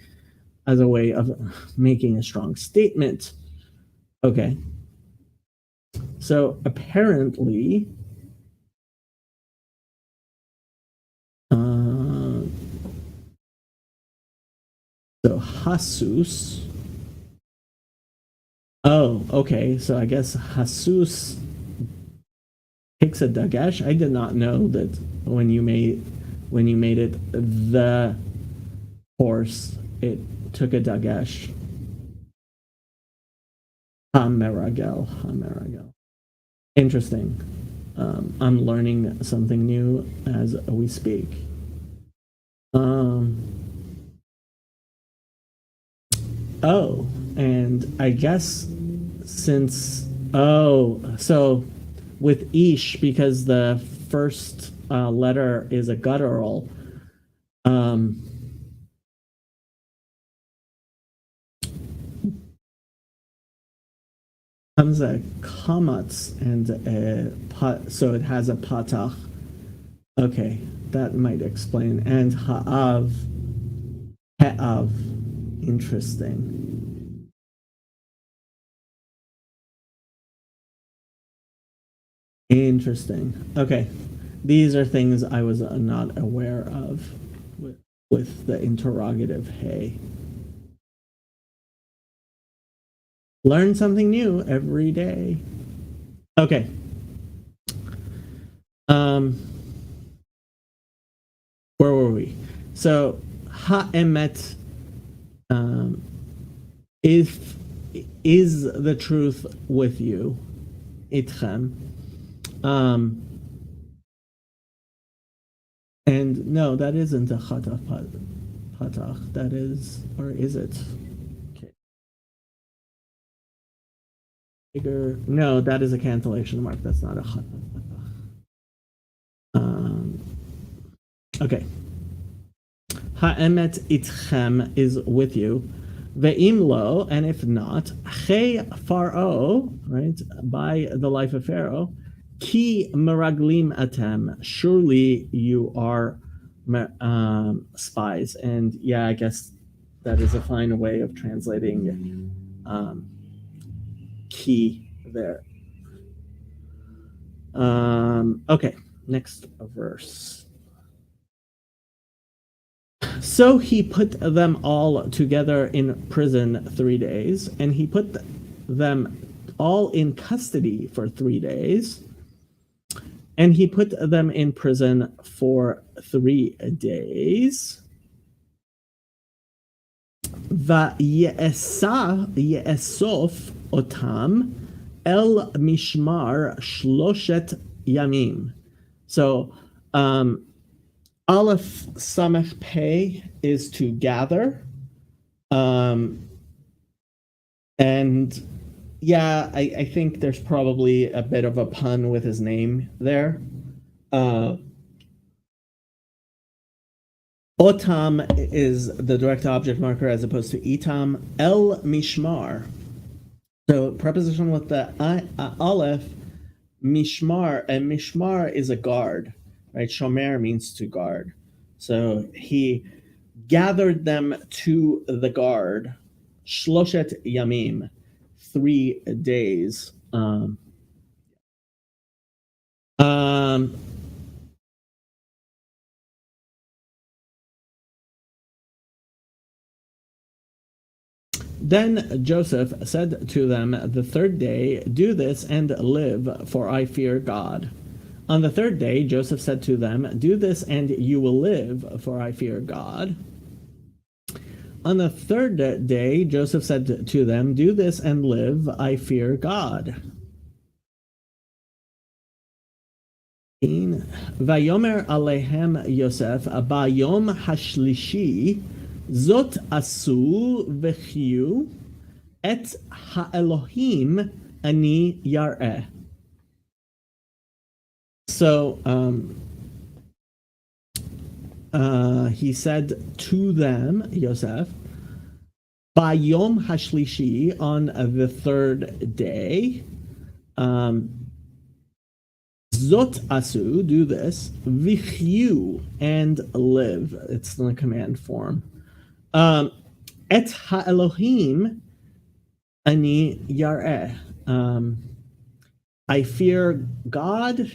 as a way of making a strong statement. Okay. So apparently, so Hasus. Oh, okay. So I guess Hasus takes a dagesh. I did not know that when you made it the horse, it took a dagesh. Hameragel. Interesting. I'm learning something new as we speak. Oh, and I guess so with ish, because the first letter is a guttural, comes a kamatz and so it has a patach. Okay, that might explain. And ha'av, interesting. Okay, these are things I was not aware of with the interrogative hey. Learn something new every day. Okay. Where were we? So ha'emet is the truth with you, itchem. And no, that isn't a chatach patach. That is, or is it? Okay. Bigger. No, that is a cancellation mark. That's not a chatach patach. Okay. Ha'emet itchem is with you. Ve'im lo, and if not, che Pharaoh, right, by the life of Pharaoh, ki meraglim atem, surely you are spies. And yeah, I guess that is a fine way of translating ki there. Okay, next verse. So he put them all together in prison 3 days, and he put them all in custody for 3 days, and he put them in prison for 3 days. Ye'esof otam el mishmar shloshet yamim. So, Aleph Samech Pei is to gather. And yeah, I think there's probably a bit of a pun with his name there. Otam is the direct object marker as opposed to itam. El Mishmar. So preposition with the Aleph, Mishmar, and Mishmar is a guard. Right, shomer means to guard. So he gathered them to the guard, shloshet yamim, 3 days. Then Joseph said to them the third day, "Do this and live, for I fear God." On the third day, Joseph said to them, "Do this and you will live, for I fear God." On the third day, Joseph said to them, "Do this and live, I fear God." Vayomer alehem Yosef bayom hashlishi zot asu v'chiyu et ha'elohim ani yareh. So he said to them, Yosef, Bayom Hashlishi, on the third day, Zot asu, do this, Vichyu, and live. It's in the command form. Et ha'elohim ani yareh. I fear God,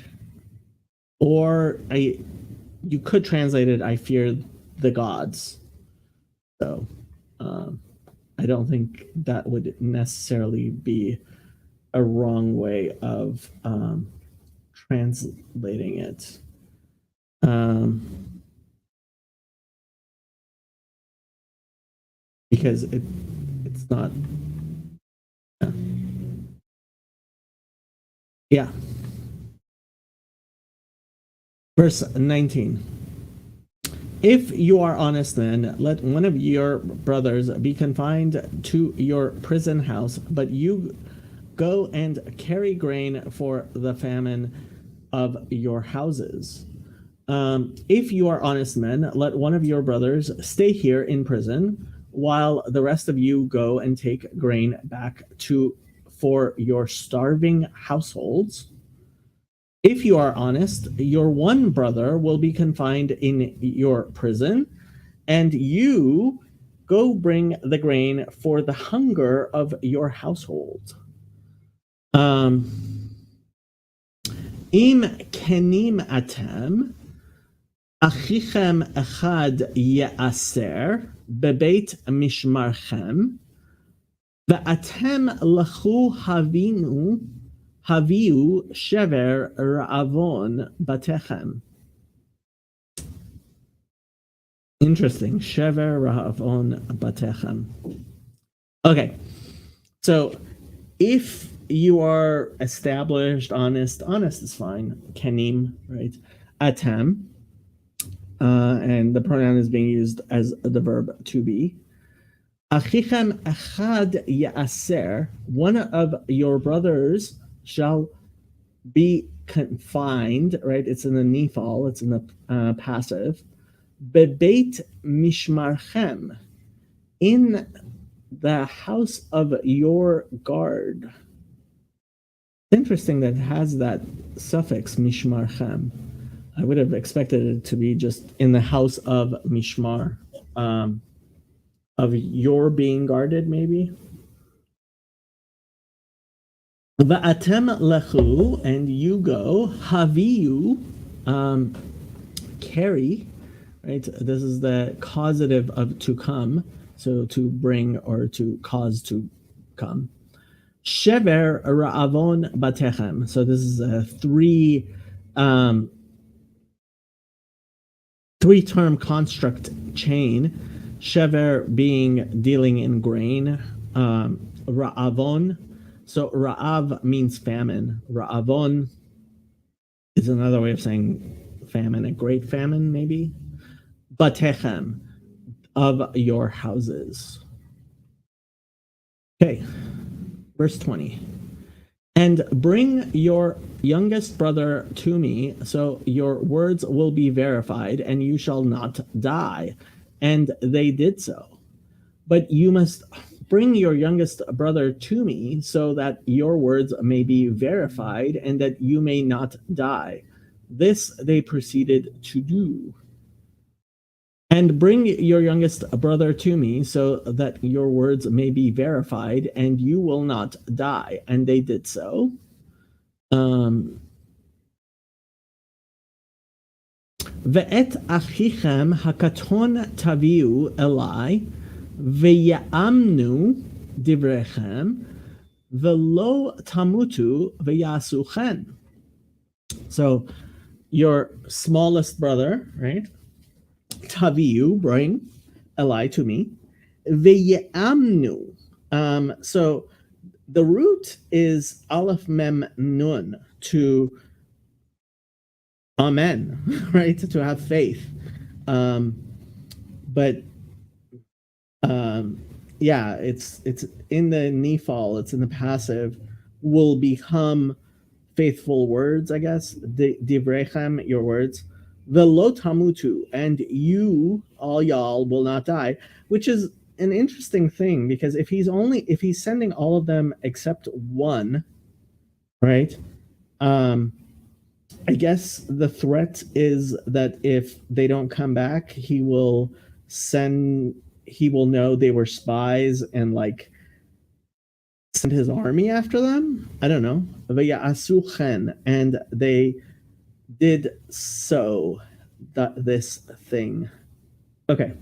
or you could translate it, I fear the gods. So I don't think that would necessarily be a wrong way of translating it. Because it's not. Yeah. Verse 19. If you are honest, then let one of your brothers be confined to your prison house, but you go and carry grain for the famine of your houses. If you are honest men, let one of your brothers stay here in prison, while the rest of you go and take grain back for your starving households. If you are honest, your one brother will be confined in your prison, and you go bring the grain for the hunger of your household. Im kenim atem, achichem echad ye'aser bebeit mishmarchem, ve'atem lachu haviu shever ra'avon batechem. Interesting. Shever ra'avon batechem. Okay. So if you are established, honest is fine. Kenim, right? Atem. And the pronoun is being used as the verb to be. Achichem echad ya'aser. One of your brothers shall be confined, right? It's in the nifal, it's in the passive. Bebeit mishmarchem, in the house of your guard. It's interesting that it has that suffix mishmarchem. I would have expected it to be just in the house of mishmar, of your being guarded, maybe. Va'atem lechu, and you go, haviu, carry, right? This is the causative of to come, so to bring or to cause to come. Shever ra'avon batechem. So this is a three-term construct chain. Shever being dealing in grain, ra'avon. So ra'av means famine. Ra'avon is another way of saying famine, a great famine maybe. Batechem, of your houses. Okay, verse 20. And bring your youngest brother to me, so your words will be verified, and you shall not die. And they did so. But you must bring your youngest brother to me, so that your words may be verified, and that you may not die. This they proceeded to do. And bring your youngest brother to me, so that your words may be verified, and you will not die. And they did so. Ve'et achichem hakaton taviu elai, ve'yamnu divrechem velo tamutu v'yasuchen. So your smallest brother, right? Taviu, bring Eli to me. Ve'yamnu. So the root is aleph mem nun, to amen, right? To have faith. But yeah, it's in the nifal, it's in the passive, will become faithful words, I guess. Divrechem, your words. Velo tamutu, and you, all y'all, will not die, which is an interesting thing, because if he's sending all of them except one, right? I guess the threat is that if they don't come back, he will know they were spies and like send his army after them. I don't know. And they did so this thing. Okay.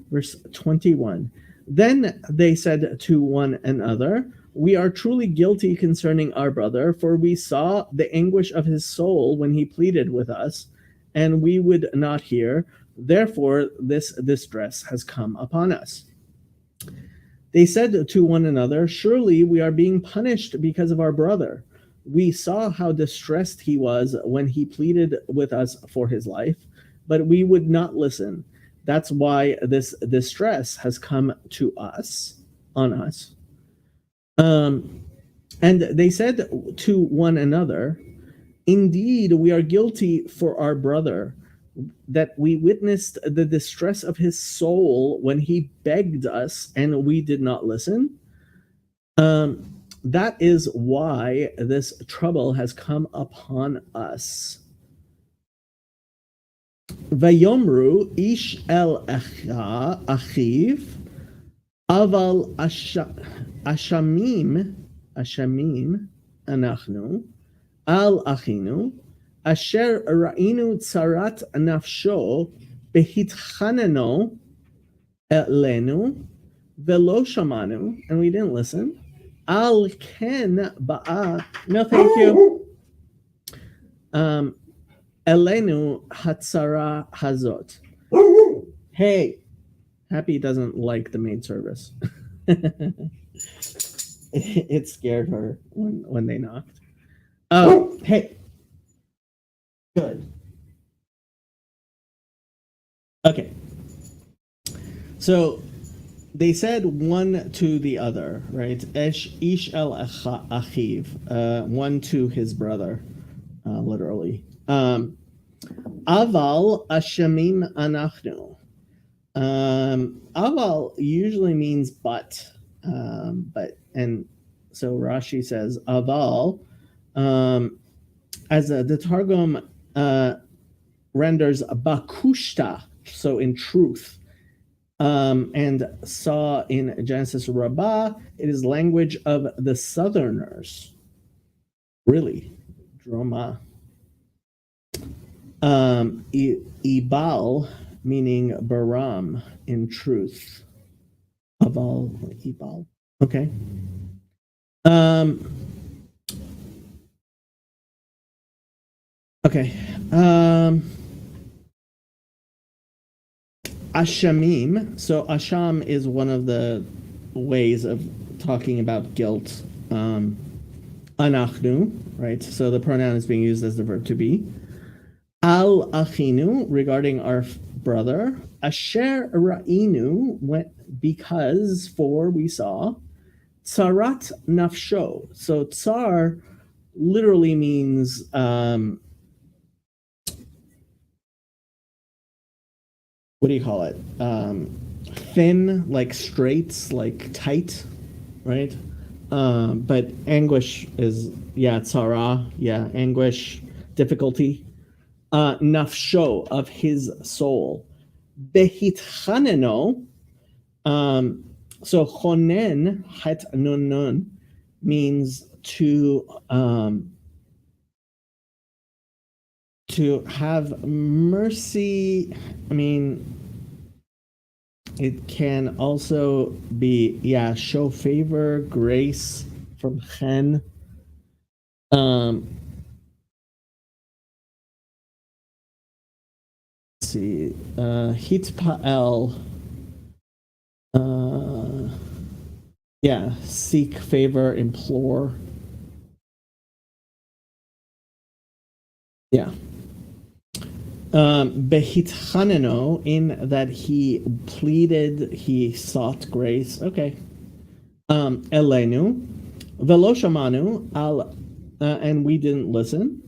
Verse 21. Then they said to one another, we are truly guilty concerning our brother, for we saw the anguish of his soul when he pleaded with us, and we would not hear. Therefore, this distress has come upon us. They said to one another, surely we are being punished because of our brother. We saw how distressed he was when he pleaded with us for his life, but we would not listen. That's why this distress has come to us, on us. And they said to one another, indeed, we are guilty for our brother, that we witnessed the distress of his soul when he begged us and we did not listen. That is why this trouble has come upon us. Vayomru ish el achiv aval ashamim anachnu al achinu asher ra'inu tzarat nafsho behitchaneno elenu velo shamanu, and we didn't listen. Al ken ba'a, no thank you. Elenu hatzara hazot. Hey, Happy doesn't like the maid service. It scared her when they knocked. Oh, hey. Good. Okay. So they said one to the other, right? Ish el achiv, one to his brother, literally. Aval ashamim anachnu. Aval usually means but, and so Rashi says aval, as the Targum renders bakushta, so in truth. And saw in Genesis Rabbah, it is language of the Southerners. Really, Droma. Ibal, meaning Baram, in truth. Aval, Ibal. Okay. Okay. Ashamim. So Asham is one of the ways of talking about guilt. Anachnu, right? So the pronoun is being used as the verb to be. Al achinu, regarding our brother. Asher ra'inu, because, for, we saw. Tsarat nafsho. So tsar literally means what do you call it? Thin, like straits, like tight, right? But anguish is, tsara, anguish, difficulty. Nafsho, of his soul. Behitchaneno, so chonen, het nun, means to have mercy. I mean, It can also be, show favor, grace from chen. Let's see. Hitpa'el. Seek favor, implore. Yeah. Behitchaneno, in that he pleaded, he sought grace. Okay. Elenu, velo shamanu, al, and we didn't listen.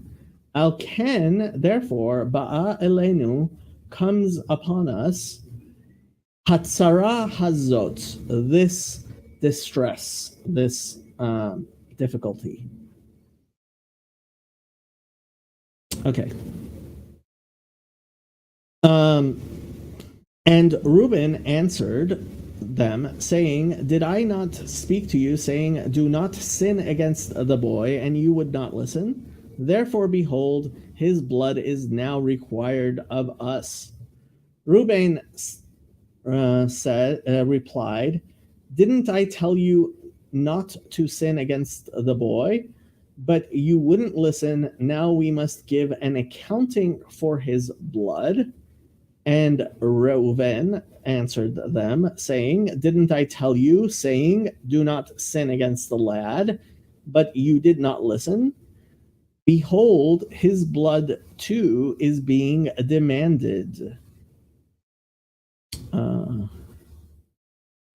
Al ken, therefore, ba'a elenu, comes upon us. Hatzara hazot, this distress, this difficulty. Okay. And Reuben answered them, saying, Did I not speak to you, saying, Do not sin against the boy, and you would not listen? Therefore, behold, his blood is now required of us. Reuben replied, Didn't I tell you not to sin against the boy? But you wouldn't listen. Now we must give an accounting for his blood. And Reuven answered them, saying, Didn't I tell you, saying, Do not sin against the lad? But you did not listen. Behold, his blood too is being demanded.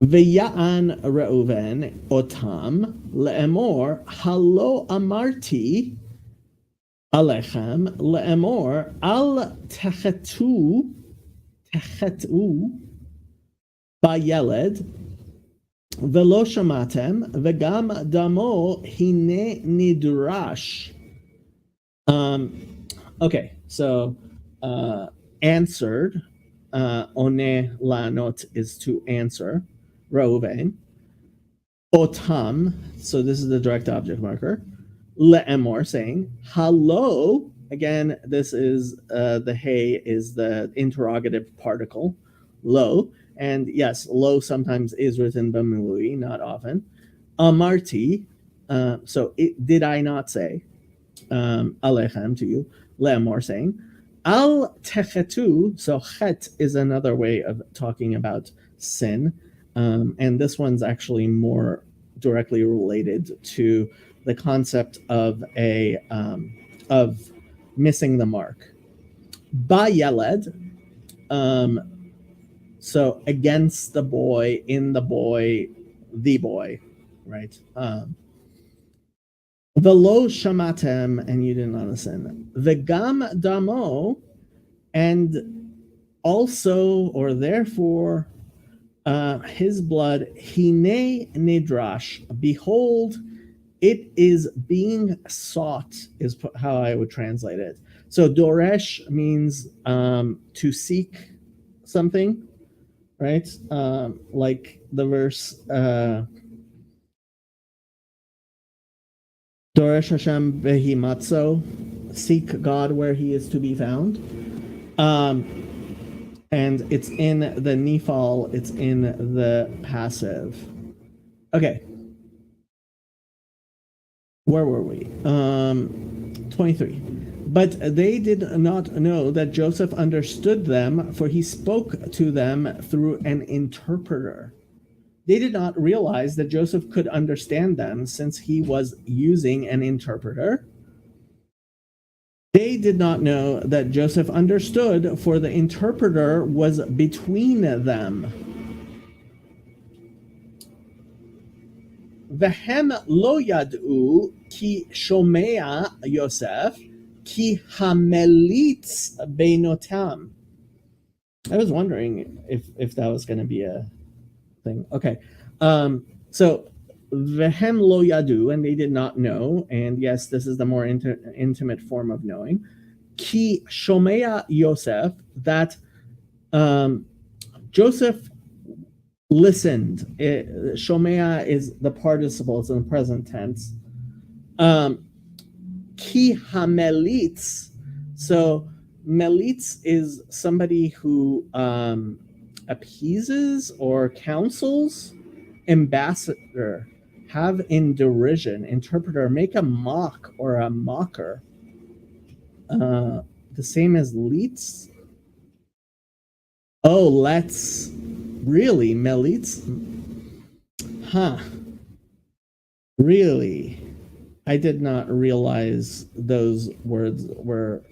V'ya'an Reuven otam le'emor halo amarti alechem le'emor al techetu bayeled velo shamatem v'gam damo hine nidrash. Okay, so answered, one lanot is to answer, Reuven. Otam, so this is the direct object marker. Le'emor, saying, Hello. Again, this is the hey is the interrogative particle, lo. And yes, lo sometimes is written b'milui, not often. Amarti, so did I not say, alechem, to you, le'emor, saying, al techetu, so chet is another way of talking about sin. And this one's actually more directly related to the concept of of missing the mark. Bayeled, so against the boy, in the boy, the boy, right? Velo shamatem, and you did not listen. V'gam damo, and also or therefore his blood, hine nidrash, behold, it is being sought, is how I would translate it. So doresh means to seek something, right? Like the verse, Doresh Hashem behi matzo, seek God where he is to be found. And it's in the nifal, it's in the passive. Okay. Where were we? 23. But they did not know that Joseph understood them, for he spoke to them through an interpreter. They did not realize that Joseph could understand them since he was using an interpreter. They did not know that Joseph understood, for the interpreter was between them. Vehem lo yad'u ki shomea Yosef ki hamelitz beinotam. I was wondering if that was going to be a thing. Okay, so vehem lo yadu, and they did not know, and yes, this is the more intimate form of knowing. Ki shomea Yosef, that Joseph listened. Shomea is the participle; it's in the present tense. Ki hamelitz, so melitz is somebody who appeases or counsels. Ambassador, have in derision. Interpreter, make a mock or a mocker. The same as leets. Oh, let's. Really, melits? Huh. Really? I did not realize those words were.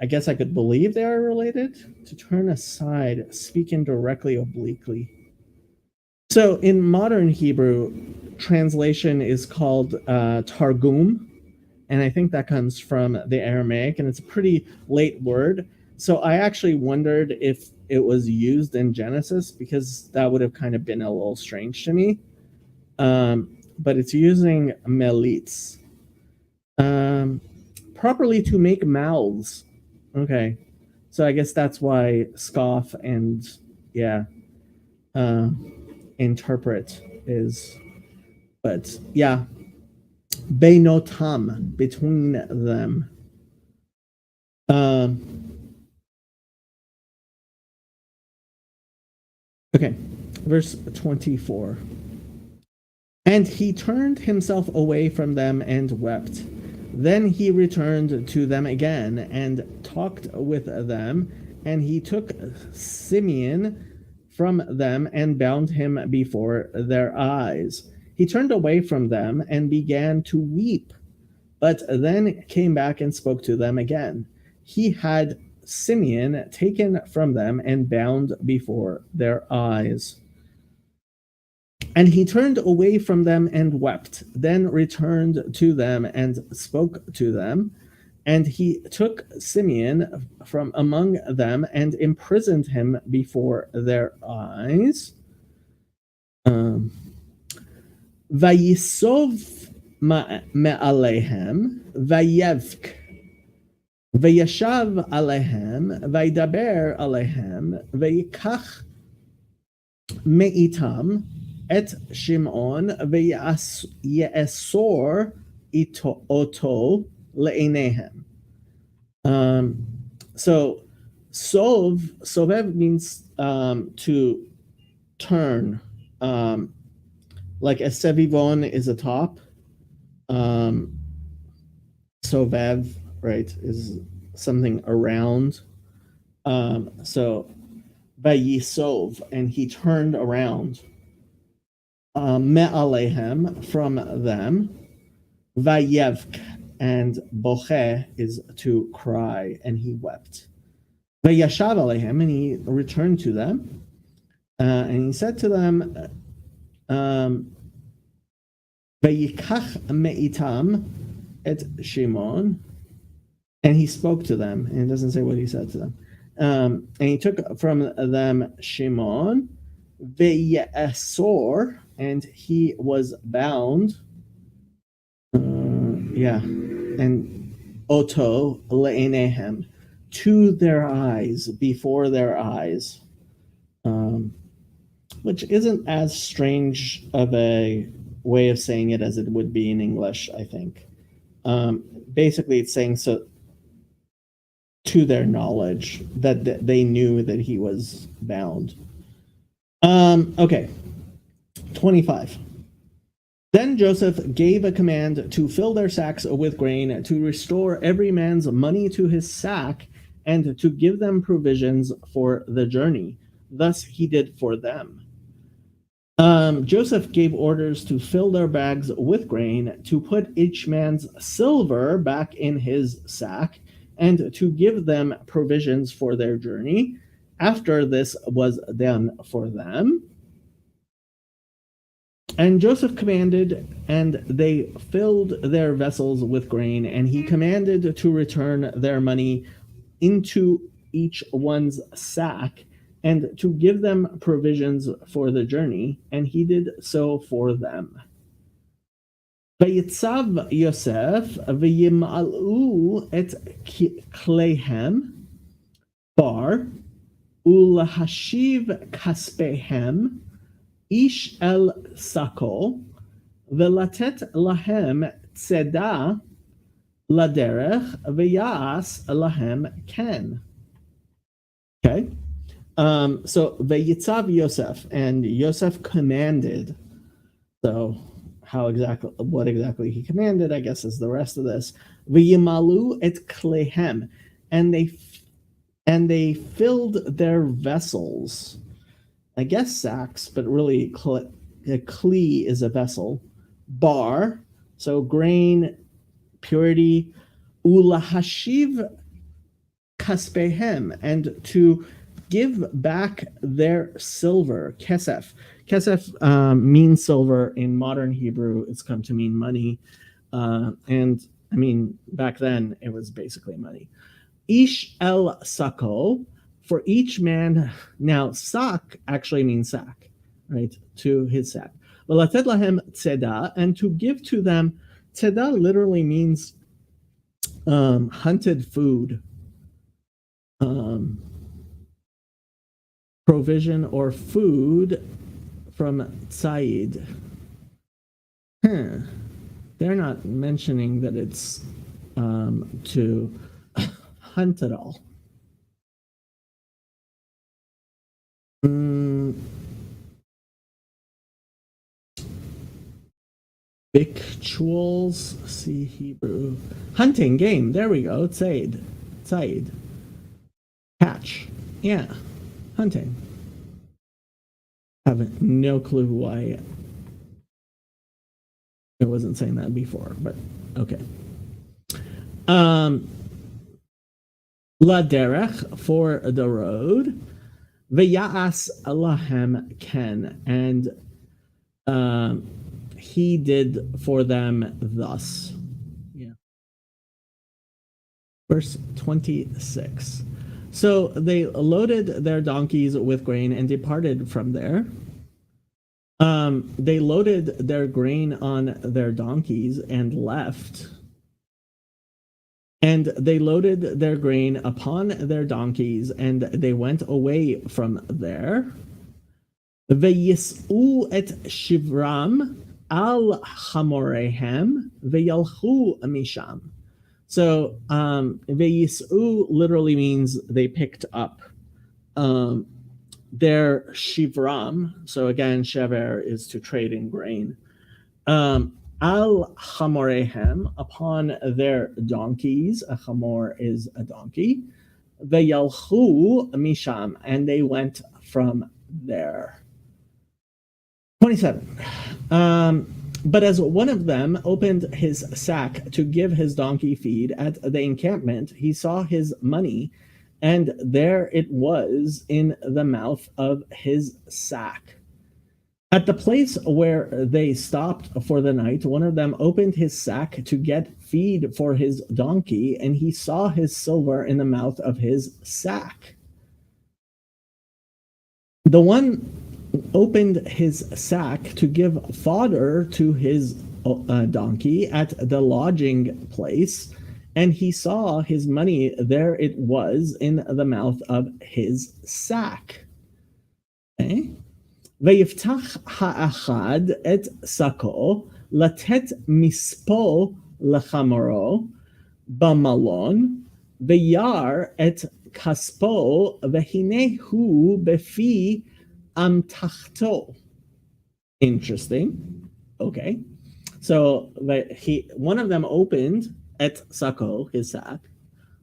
I guess I could believe they are related. To turn aside, speak indirectly, obliquely. So in modern Hebrew, translation is called Targum, and I think that comes from the Aramaic, and it's a pretty late word. So I actually wondered if it was used in Genesis, because that would have kind of been a little strange to me. But it's using melits. Properly to make mouths. Okay. So I guess that's why scoff and, yeah, interpret is. But yeah, beinotam, between them. Okay, verse 24. And he turned himself away from them and wept. Then he returned to them again and talked with them, and he took Simeon from them and bound him before their eyes. He turned away from them and began to weep, but then came back and spoke to them again. He had Simeon taken from them and bound before their eyes. And he turned away from them and wept, then returned to them and spoke to them. And he took Simeon from among them and imprisoned him before their eyes. Vayisov me'alehem, vayevk, vayashav alehem, vaydaber alehem, vayikach me'itam, et Shimon ve'yesor oto le'enehem. So sovev means to turn. Like a sevivon is a top. Sovev, right, is something around. So vayisov, and he turned around. Me'alehem, from them. Vayevk, and boche is to cry, and he wept. Vayashav alehem, and he returned to them, and he said to them, Vayikach me'itam et Shimon, and he spoke to them, and it doesn't say what he said to them. And he took from them Shimon, Ve'yesor, and he was bound. And Oto le'enehem, to their eyes, before their eyes, which isn't as strange of a way of saying it as it would be in English, I think. Basically, it's saying so to their knowledge that they knew that he was bound. Okay, 25. Then Joseph gave a command to fill their sacks with grain, to restore every man's money to his sack, and to give them provisions for the journey. Thus he did for them. Joseph gave orders to fill their bags with grain, to put each man's silver back in his sack, and to give them provisions for their journey. After this was done for them, and Joseph commanded, and they filled their vessels with grain, and he commanded to return their money into each one's sack, and to give them provisions for the journey, and he did so for them. Vayitzav Yosef v'yimal'u et kleihem bar ulahashiv kaspehem ish el sako velatet lahem tzeda laderech v'yas lahem ken. Okay. So Vayitzav Yosef, and Yosef commanded. So what exactly he commanded, I guess, is the rest of this. V'yimalu et klehem, and they filled their vessels. I guess sacks, but really a kli is a vessel. Bar, so grain, purity. Ulahashiv kaspehem, and to give back their silver. Kesef. Kesef means silver in modern Hebrew. It's come to mean money. And I mean, back then it was basically money. Ish el sako, for each man. Now, sak actually means sack, right? To his sack. V'latet lahem tzeda, and to give to them. Tzeda literally means hunted food. Provision or food from tzayid. They're not mentioning that it's to hunt at all. Victuals, see Hebrew. Hunting, game, there we go. Tzayid. Catch. Yeah. Hunting. Have no clue why I wasn't saying that before, but okay. La derech, for the road. V'ya'as lahem ken, and he did for them thus. Yeah. Verse 26. So they loaded their donkeys with grain and departed from there. They loaded their grain on their donkeys and left. And they loaded their grain upon their donkeys, and they went away from there. V'yis'u et shivram al chamorehem v'yalchu misham. So v'yis'u literally means they picked up their shivram. So again, shever is to trade in grain. Al chamorehem, upon their donkeys. A chamor is a donkey. V'yalchu misham, and they went from there. 27. But as one of them opened his sack to give his donkey feed at the encampment, he saw his money, and there it was in the mouth of his sack. At the place where they stopped for the night, one of them opened his sack to get feed for his donkey, and he saw his silver in the mouth of his sack. The one opened his sack to give fodder to his donkey at the lodging place, and he saw his money, there it was in the mouth of his sack. Okay? ויפתח האחד את שקו לתת מספו לחמורו במלון, וירא את כספו, והנה הוא בפי amtachto. Interesting. Okay. So one of them opened et sako, his sack,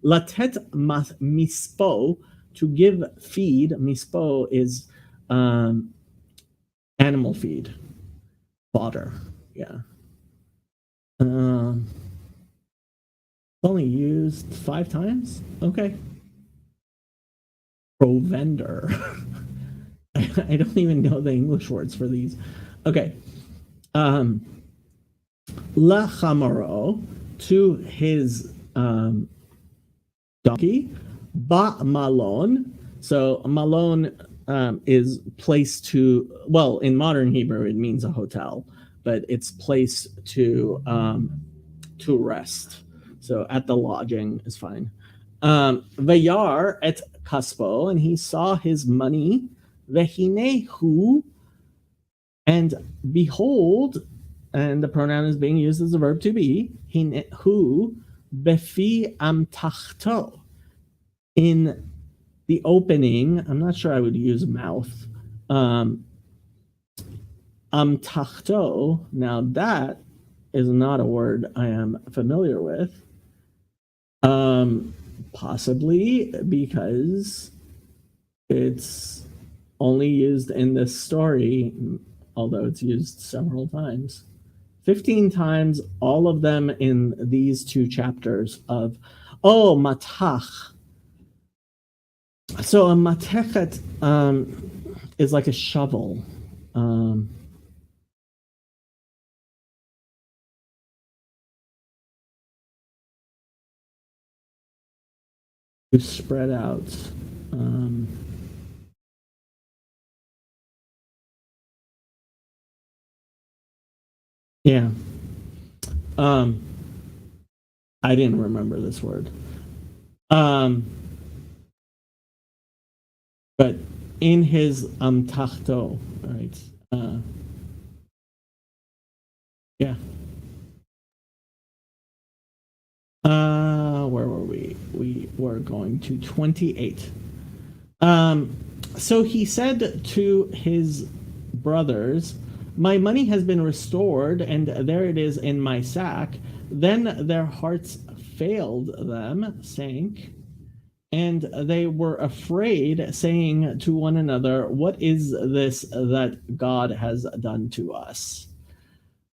latet mispo, to give feed. Mispo is animal feed, fodder. Yeah. Only used 5 times. Okay. Provender. I don't even know the English words for these. Okay. La chamaro, to his donkey. Ba malon. So malon is place to, well, in modern Hebrew it means a hotel, but it's place to rest. So at the lodging is fine. Vayar et kaspo, and he saw his money. Vehinehu, and behold, and the pronoun is being used as a verb to be. Hinehu befi amtachto, in the opening, I'm not sure I would use mouth. Amtachto, now that is not a word I am familiar with. Possibly because it's only used in this story, although it's used several times. 15 times, all of them in these two chapters of, matach. So a matechet is like a shovel. To spread out. Yeah. I didn't remember this word. But in his tachto, right? Yeah. Where were we? We were going to 28. So he said to his brothers, my money has been restored, and there it is in my sack. Then their hearts failed them, sank, and they were afraid, saying to one another, what is this that God has done to us?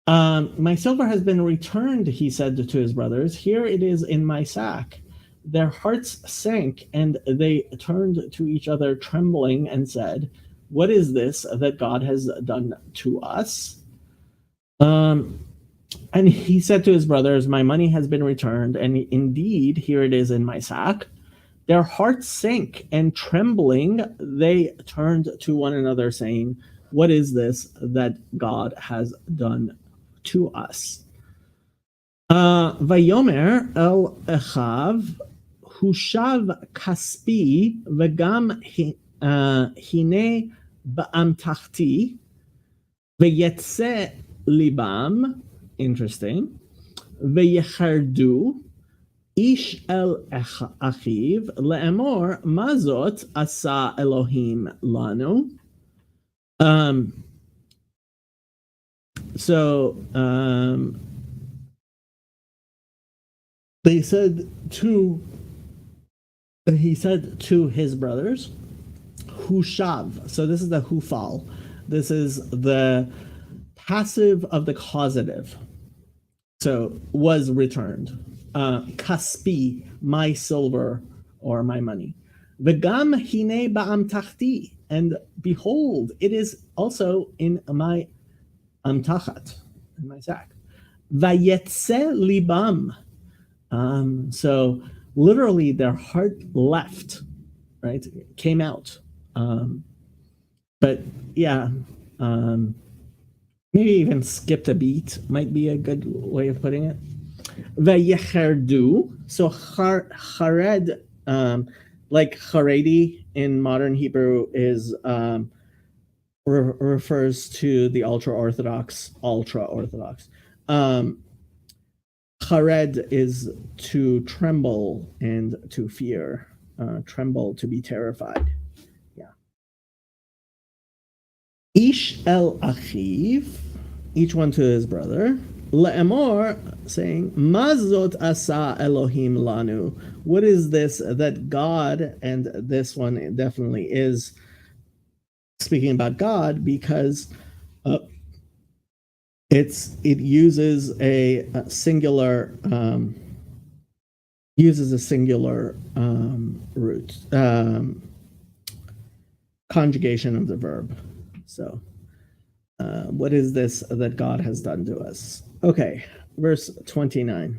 My silver has been returned, he said to his brothers. Here it is in my sack. Their hearts sank, and they turned to each other, trembling, and said, what is this that God has done to us? And he said to his brothers, my money has been returned, and indeed, here it is in my sack. Their hearts sank, and trembling, they turned to one another, saying, what is this that God has done to us? Vayomer el Echav, Hushav Kaspi, Vegam Hine Ba'amtachti, Veyetze Libam, interesting, Veyechardu, Ish el Achiv, Le'emor, Mazot Asa Elohim Lanu. He said to his brothers, Hushav. So this is the hufal. This is the passive of the causative. So was returned. Kaspi, my silver or my money. V'gam hine ba'am tachti. And behold, it is also in my amtachat, in my sack. Vayetze libam. So literally their heart left, right? Came out. But yeah, maybe even skipped a beat might be a good way of putting it. Vayechardu. So chared, like charedi in modern Hebrew, is refers to the ultra orthodox. Chared is to tremble and to fear. Tremble, to be terrified. Yeah. Ish el achiv, each one to his brother. Le'emor, saying, Mazot asa Elohim lanu. What is this that God, and this one definitely is speaking about God, because it uses a singular root, conjugation of the verb. So what is this that God has done to us? Okay, verse 29.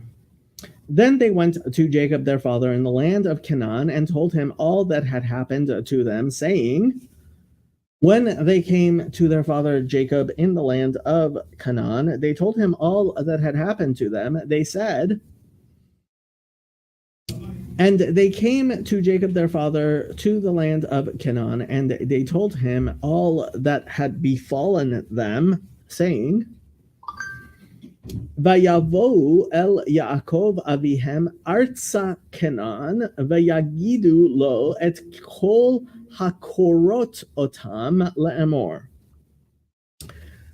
Then they went to Jacob their father in the land of Canaan and told him all that had happened to them, saying, when they came to their father Jacob in the land of Canaan, they told him all that had happened to them. They said, and they came to Jacob their father to the land of Canaan, and they told him all that had befallen them, saying, Vayavohu el Yaakov avihem artsa Kenan vayagidu lo et kol hakorot otam le'emor.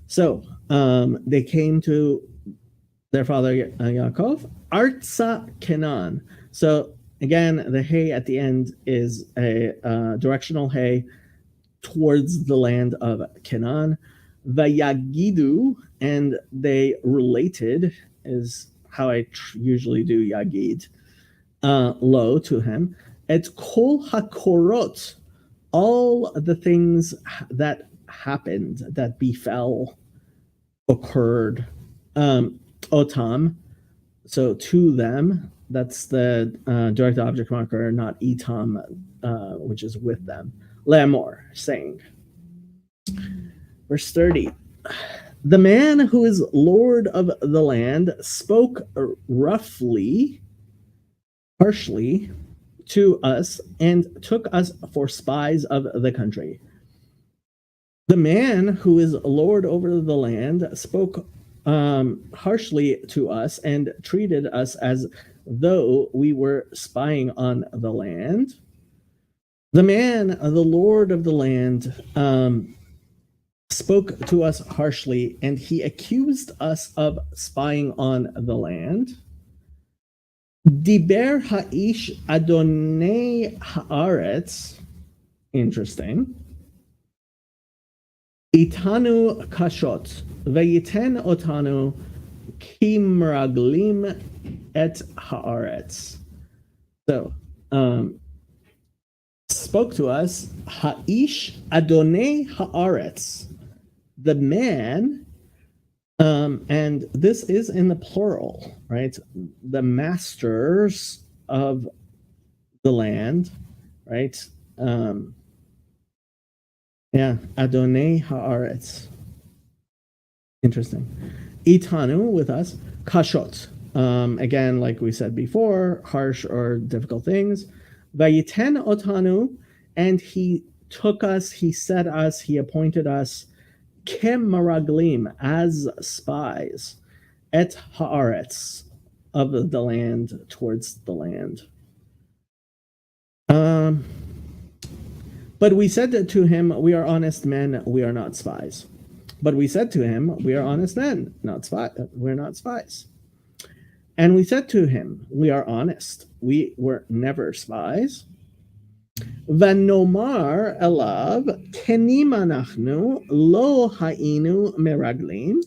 So they came to their father Yaakov, artsa Kenan. So again, the hay at the end is a directional hay towards the land of Canaan. Vayagidu, and they related, is how I usually do yagid, lo, to him. Et kol hakorot, all the things that happened, that befell, occurred, otam, so to them, that's the direct object marker, not etam, which is with them. Le'amor, saying. Verse 30. The man who is Lord of the land spoke roughly, harshly, to us and took us for spies of the country. The man who is Lord over the land spoke harshly to us and treated us as though we were spying on the land. The man, the Lord of the land, spoke to us harshly, and he accused us of spying on the land. Diber ha'ish adonai haaretz, interesting. Itanu kashot, vayiten otanu kimraglim et haaretz. So, spoke to us, ha'ish adonai haaretz, the man, and this is in the plural, right? The masters of the land, right? Yeah, Adonai haaretz. Interesting. Itanu, with us. Kashot. Again, like we said before, harsh or difficult things. Vayiten otanu, and he took us, he set us, he appointed us, kem maraglim, as spies, et haaretz, of the land, towards the land. But we said to him, we are honest men, we are not spies. But we said to him, we are honest men, we're not spies. And we said to him, we are honest, we were never spies. Vanomar elav kenim anachnu lo hainu meraglim.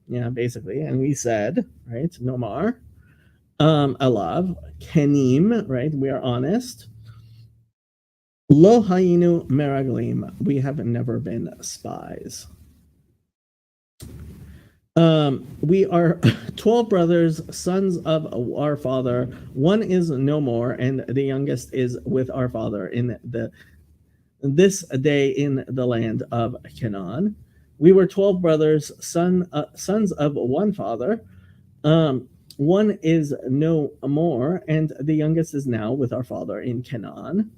Yeah, basically. And we said, right, nomar, elav, kenim, right, we are honest. Lo hainu meraglim, we have never been spies. We are 12 brothers, sons of our father. One is no more, and the youngest is with our father in this day in the land of Canaan. We were 12 brothers, sons of one father. One is no more, and the youngest is now with our father in Canaan.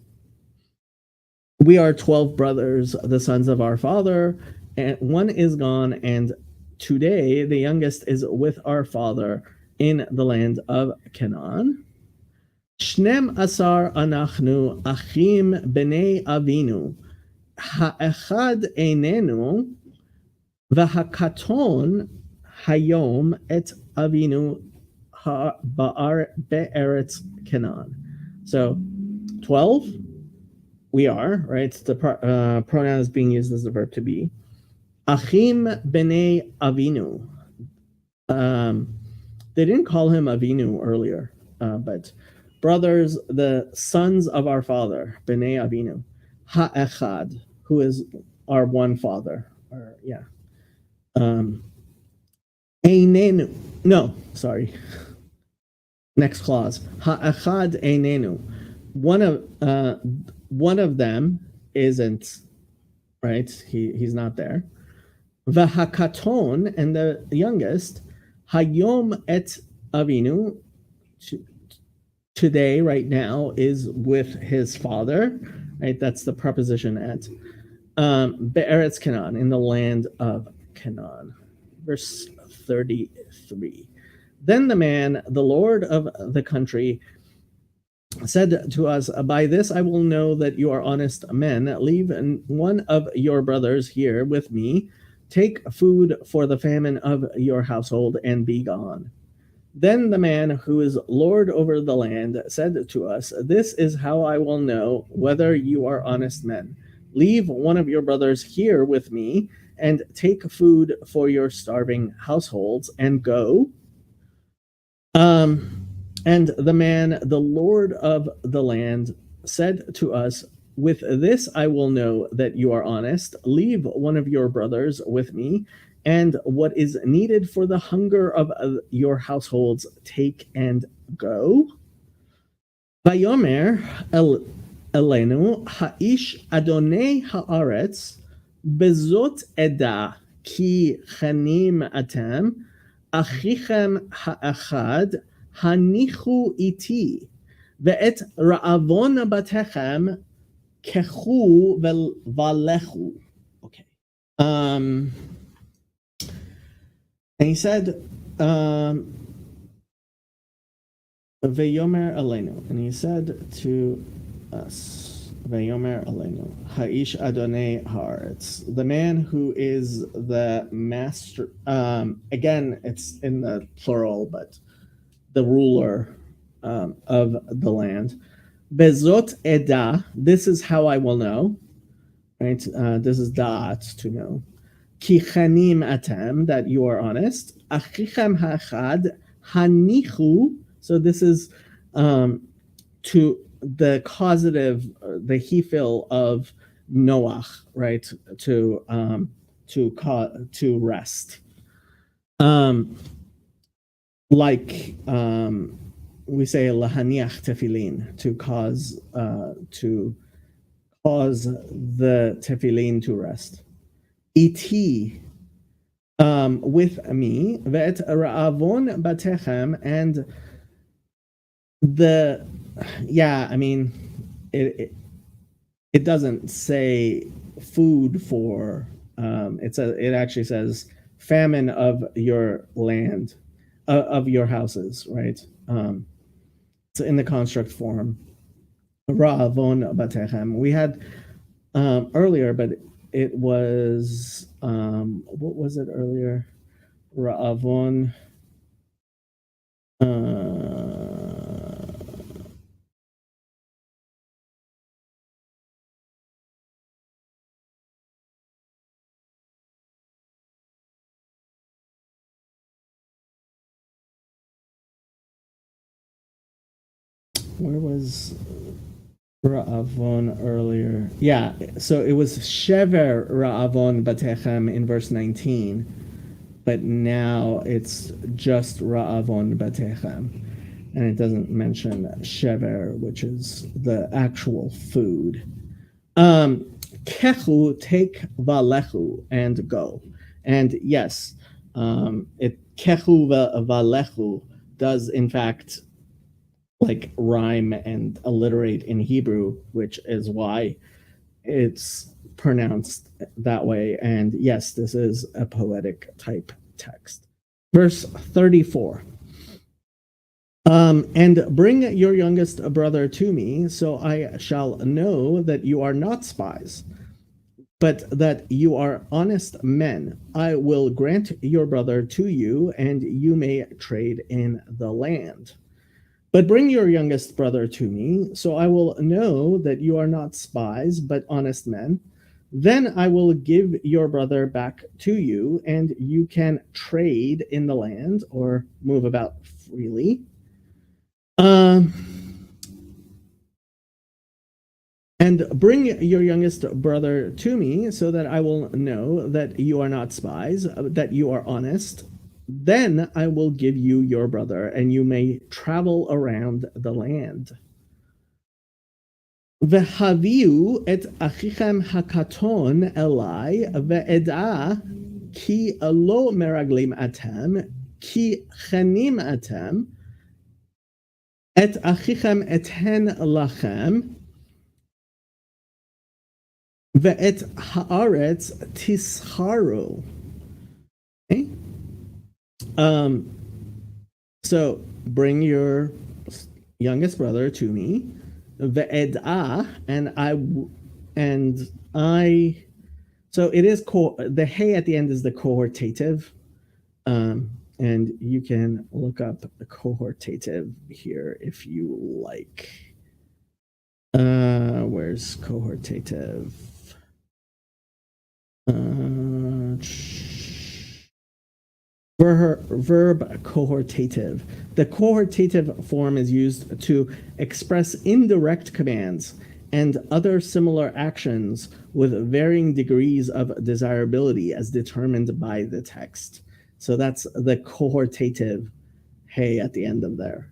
We are 12 brothers, the sons of our father, and one is gone, and today the youngest is with our father in the land of Canaan. Shnem asar anachnu achim b'nei avinu, ha'echad einenu, v'hakaton hayom et avinu be'eretz Canaan. So 12, we are, right? The pronoun is being used as the verb to be. Achim b'nei avinu. They didn't call him Avinu earlier, but brothers, the sons of our father, b'nei avinu. Ha'echad, who is our one father. Or, yeah. Einenu. No, sorry. Next clause. Ha'echad einenu. One of them isn't, right? He's not there. V'hakaton, and the youngest, hayom et avinu, today, right now, is with his father, right? That's the preposition at. Be'eretz Canaan, in the land of Canaan. Verse 33. Then the man, the lord of the country, said to us, by this I will know that you are honest men. Leave one of your brothers here with me. Take food for the famine of your household and be gone. Then the man who is lord over the land said to us, this is how I will know whether you are honest men. Leave one of your brothers here with me and take food for your starving households and go. And the man, the lord of the land, said to us, with this I will know that you are honest. Leave one of your brothers with me, and what is needed for the hunger of your households, take and go. Vayomer elenu ha'ish adonai haaretz bezot eda ki chanim atem achichem ha'achad hanichu iti ve'et ra'avon batechem kechu valechu. Okay. And he said, Veyomer Aleinu, and he said to us, Veyomer Aleinu, Ha'ish Adonai Haaretz, the man who is the master. Again, it's in the plural, but the ruler of the land. Bezot Eda, this is how I will know. Right? This is da'at, to know. Ki chanim atem, that you are honest. Achichem ha'achad hanichu. So this is to the causative, the hefil of Noach, right? To rest. Like we say lahaniach tefillin, to cause the tefillin to rest. Iti, with me, ve'et ra'avon batechem, and it doesn't say food for, it actually says famine of your land, of your houses, right? It's in the construct form. Ra'avon batechem. We had earlier, but it was, what was it earlier? Ra'avon. Where was Ra'avon earlier? Yeah, so it was Shever Ra'avon Batechem in verse 19, but now it's just Ra'avon Batechem, and it doesn't mention Shever, which is the actual food. Kechu, take Valechu, and go. And yes, Kechu Valechu does in fact like rhyme and alliterate in Hebrew, which is why it's pronounced that way. And yes, this is a poetic type text. Verse 34. And bring your youngest brother to me, so I shall know that you are not spies, but that you are honest men. I will grant your brother to you, and you may trade in the land. But bring your youngest brother to me, so I will know that you are not spies, but honest men. Then I will give your brother back to you, and you can trade in the land or move about freely. And bring your youngest brother to me, so that I will know that you are not spies, that you are honest. Then I will give you your brother, and you may travel around the land. V'haviu et achichem hakaton elai ve'eda ki lo meraglim atem ki chanim atem et achichem eten lachem ve'et haaretz tischaru. Okay? So bring your youngest brother to me, ve'ed'ah, and I. So it is the hey at the end is the cohortative, and you can look up the cohortative here if you like. Where's cohortative? Verb cohortative. The cohortative form is used to express indirect commands and other similar actions with varying degrees of desirability as determined by the text. So that's the cohortative hey at the end of there.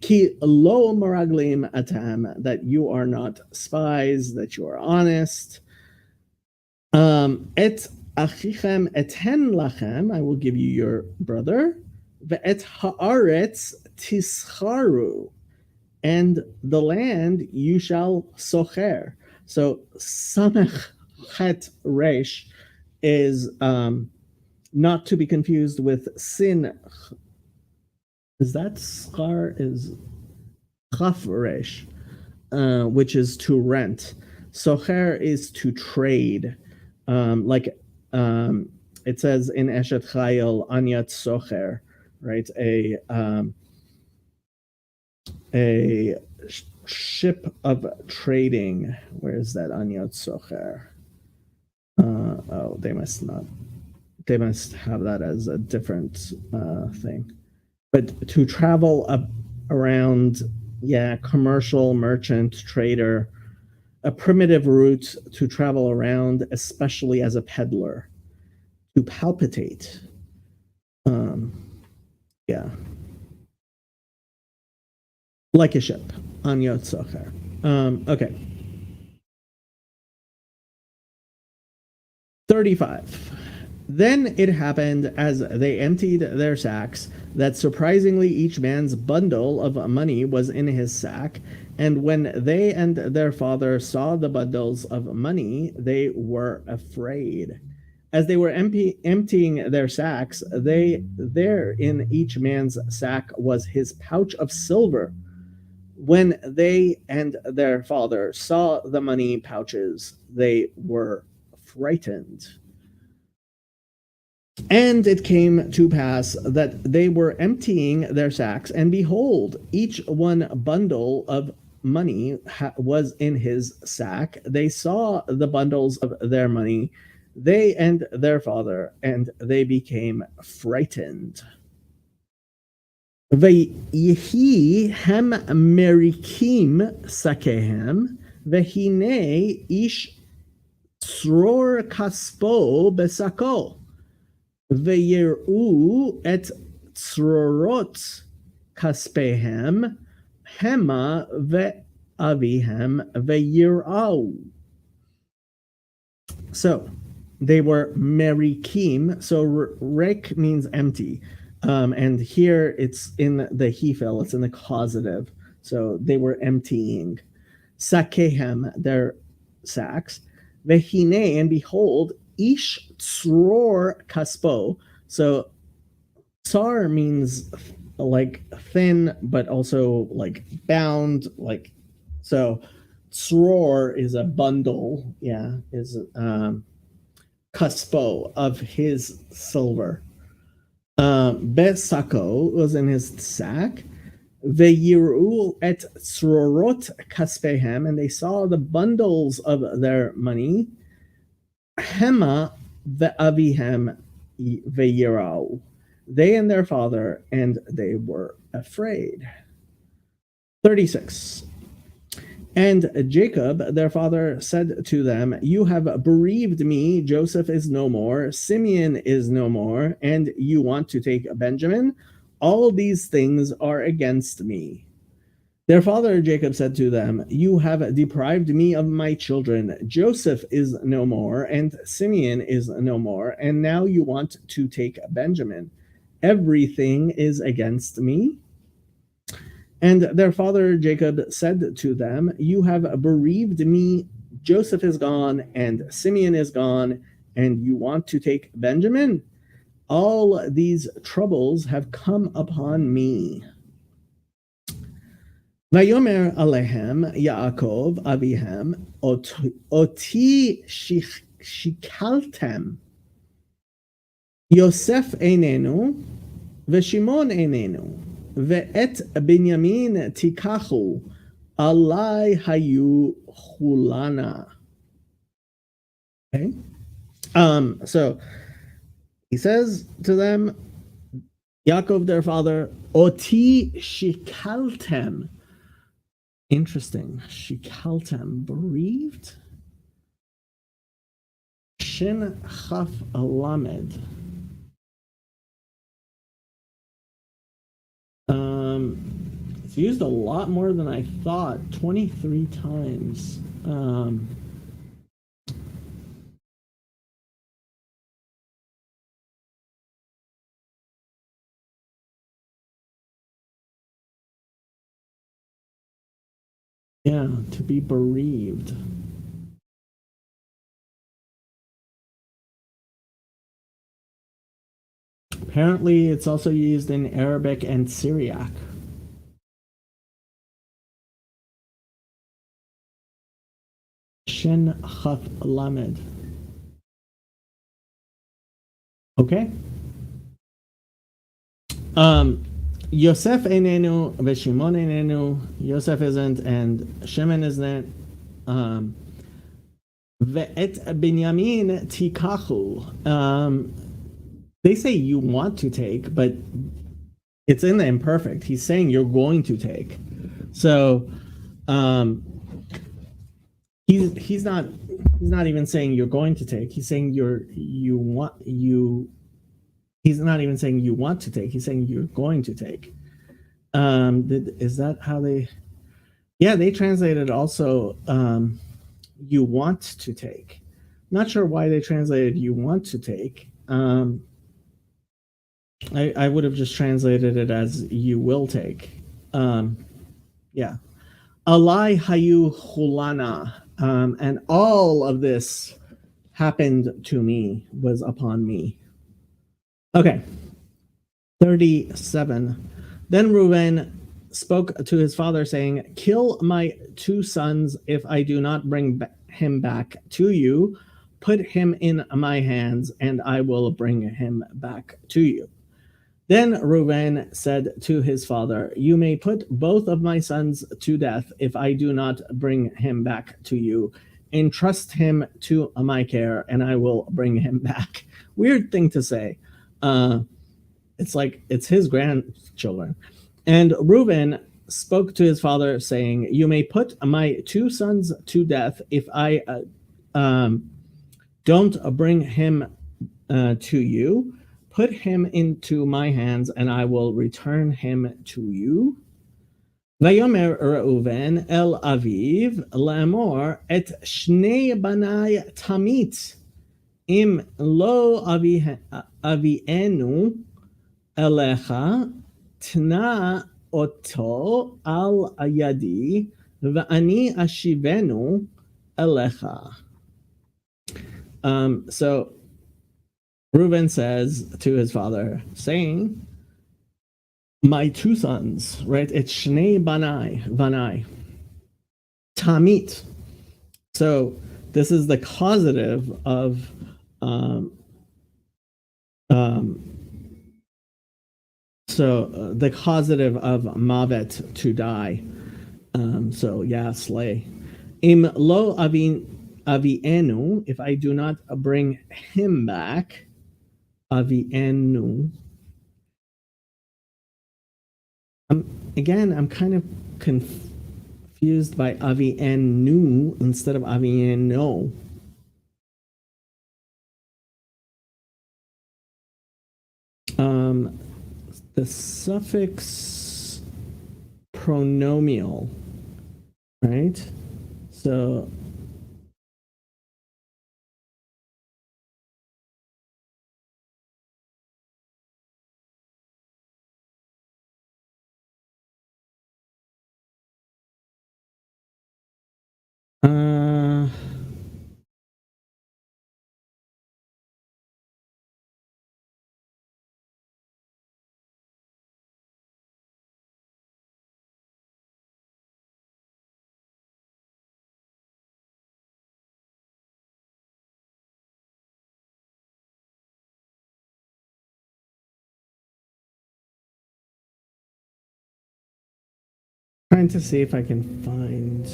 Ki lo maraglim atam, that you are not spies, that you are honest. Et achichem eten lachem, I will give you your brother. Ve'et haaretz tischaru, and the land you shall socher. So samech chet resh is not to be confused with sin. Is that schar is chaf resh, which is to rent. Socher is to trade. It says in Eshet Chayil, Anyat Socher, right? A ship of trading. Where is that Anyat Socher? They must not. They must have that as a different thing. But to travel around, commercial, merchant, trader, a primitive route to travel around, especially as a peddler, to palpitate. Like a ship, on Yot Socher. Okay. 35. Then it happened, as they emptied their sacks, that surprisingly each man's bundle of money was in his sack. And when they and their father saw the bundles of money, they were afraid. As they were emptying their sacks, there in each man's sack was his pouch of silver. When they and their father saw the money pouches, they were frightened. And it came to pass that they were emptying their sacks, and behold, each one bundle of money was in his sack. They saw the bundles of their money, they and their father, and they became frightened. Ve'yihi hem merikim sakehem, vehine ish tzror kaspo besako. Ve'yiru et tzrorot kaspehem hema ve'avihem ve'yirau. So they were merikim. So rik means empty. And here it's in the hefil, it's in the causative. So they were emptying. Sakehem, their sacks. Vehine, and behold, ish tzror kaspo. So tsar means like thin, but also like bound, like, so tzror is a bundle, is kaspo, of his silver. Besako was in his sack. Ve'yiru et tzrorot kaspehem, and they saw the bundles of their money. Hema ve'avihem ve'yirau. They and their father, and they were afraid. 36. And Jacob, their father, said to them, you have bereaved me. Joseph is no more. Simeon is no more. And you want to take Benjamin? All these things are against me. Their father Jacob said to them, you have deprived me of my children. Joseph is no more, and Simeon is no more. And now you want to take Benjamin. Everything is against me. And their father Jacob said to them, you have bereaved me. Joseph is gone, and Simeon is gone, and you want to take Benjamin? all these troubles have come upon me. Vayomer alehem Yaakov avihem oti shikaltem Yosef einenu v'Shimon einenu ve'et Binyamin tikachu alai hayu chulana. Okay. So he says to them, Yaakov, their father, oti shikaltem. Interesting. Shikaltem, bereaved. Shin chaf alamed. It's used a lot more than I thought. 23 times. Yeah, to be bereaved. Apparently, it's also used in Arabic and Syriac. Shin chaf lamed. Okay. Yosef einenu v'Shimon einenu. Yosef isn't, and Shimon isn't. Ve'et Binyamin tikachu. They say you want to take, but it's in the imperfect. He's saying you're going to take. So he's not even saying you're going to take. He's saying he's not even saying you want to take. He's saying you're going to take. Is that how they? Yeah, they translated also. You want to take. Not sure why they translated you want to take. I would have just translated it as you will take. Yeah. Alai hayu chulana. And all of this happened to me, was upon me. Okay. 37. Then Reuven spoke to his father, saying, kill my two sons if I do not bring him back to you. Put him in my hands, and I will bring him back to you. Then Reuven said to his father, you may put both of my sons to death if I do not bring him back to you. Entrust him to my care, and I will bring him back. Weird thing to say. It's like it's his grandchildren. And Reuven spoke to his father, saying, you may put my two sons to death if I don't bring him to you. Put him into my hands, and I will return him to you. Vayomer Reuven el aviv laamor et shnei banai tamit im lo avienu elecha tna oto al yadi v'ani ashivenu elecha. So Reuven says to his father, saying, my two sons, right? It's Shnei Vanai. Tamit. So this is the causative of the causative of Mavet, to die. So yeah, slay. Im lo avienu, if I do not bring him back, avienu. Again, I'm kind of confused by avienu instead of avieno. The suffix pronomial, right? So Trying to see if I can find.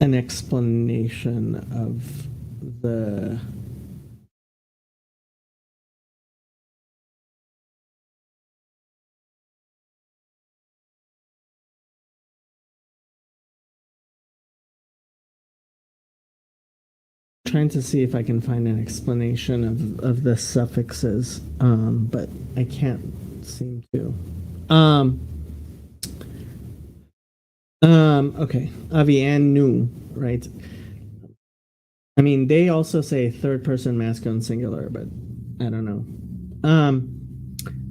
An explanation of the trying to see if I can find an explanation of the suffixes, but I can't seem to. Okay, avienu, right? I mean, they also say third person masculine singular, but I don't know.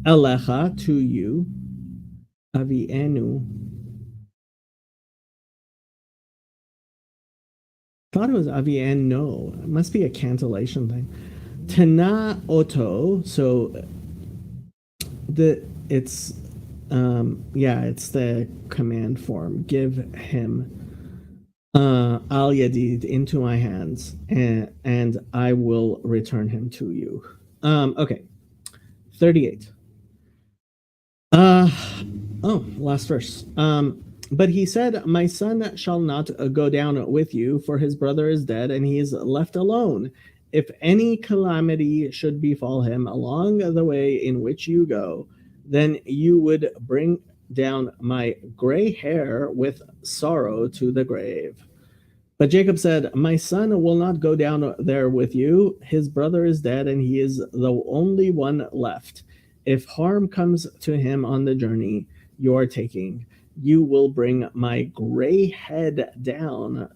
Elecha, to you. Avienu. Thought it was avieno. It must be a cantillation thing. Tana oto. So it's it's the command form. Give him al yadid into my hands, and I will return him to you. Okay, 38. Last verse. But he said, my son shall not go down with you, for his brother is dead, and he is left alone. If any calamity should befall him along the way in which you go, then you would bring down my gray hair with sorrow to the grave. But Jacob said, my son will not go down there with you. His brother is dead, and he is the only one left. If harm comes to him on the journey you are taking, you will bring my gray head down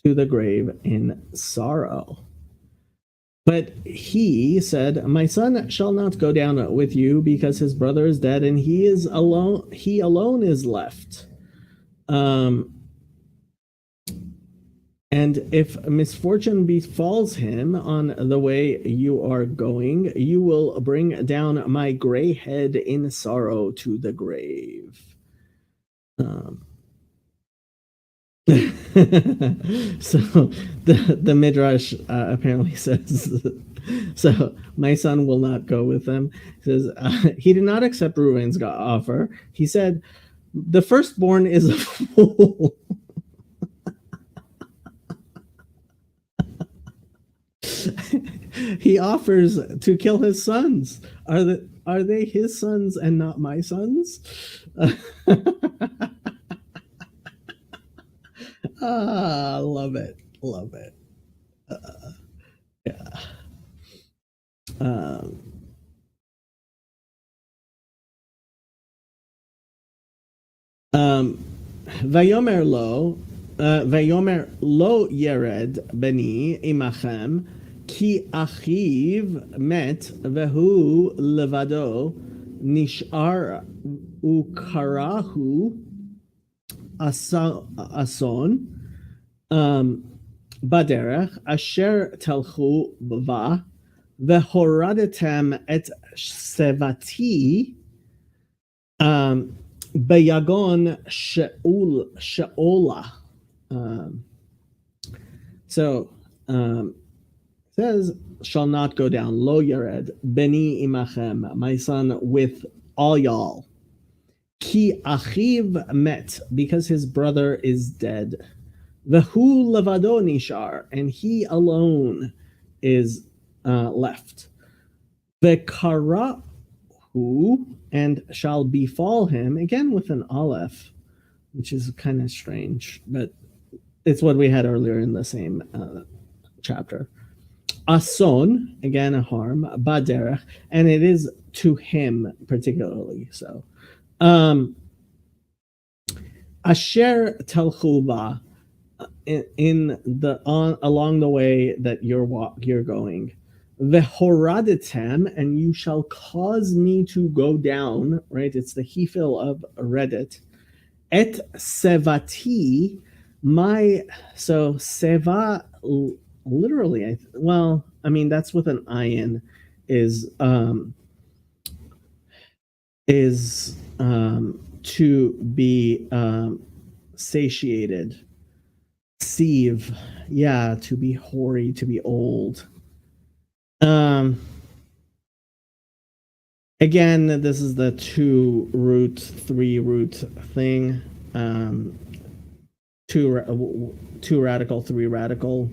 to the grave in sorrow. But he said, my son shall not go down with you, because his brother is dead, and he alone is left. And if misfortune befalls him on the way you are going, you will bring down my gray head in sorrow to the grave. So the Midrash apparently says, so my son will not go with them. He says, he did not accept Reuven's offer. He said, the firstborn is a fool. He offers to kill his sons. Are they his sons and not my sons? Love it. Yeah. Vayomer lo yered beni imachem ki achiv met vehu levado nishar ukarahu ason baderech asher telchu ba vehoradetem et sevati Bayagon Sheola. Says, shall not go down. Lo Yared, Beni Imachem, my son with all y'all. Ki Achiv met, because his brother is dead. Vehu Levado Nishar, and he alone is left. Vekara who and shall befall him, again with an aleph, which is kind of strange, but it's what we had earlier in the same chapter. Ason, again a harm, baderech, and it is to him particularly so. Asher telchuva, along the way that you're going. Vehoradetem, and you shall cause me to go down, right? It's the hefil of Reddit. Et sevati, so seva, literally, that's with an ayin. is to be satiated. Sieve, yeah, to be hoary, to be old. Again, this is the 2 root, 3 root thing. 2 radical, 3 radical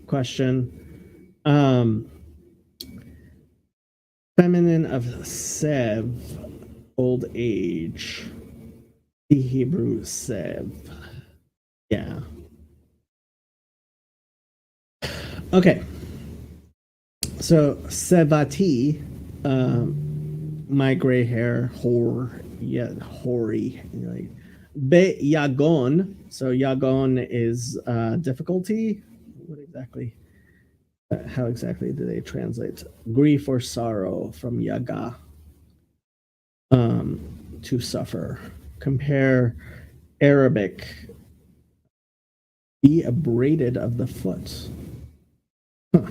question. Feminine of Sev, old age. The Hebrew Sev. Yeah. Okay. So Sevati, my gray hair, hoary. Like, Be Yagon. So Yagon is difficulty. What exactly? How exactly do they translate grief or sorrow from Yaga? To suffer. Compare Arabic. Be abraded of the foot. Huh.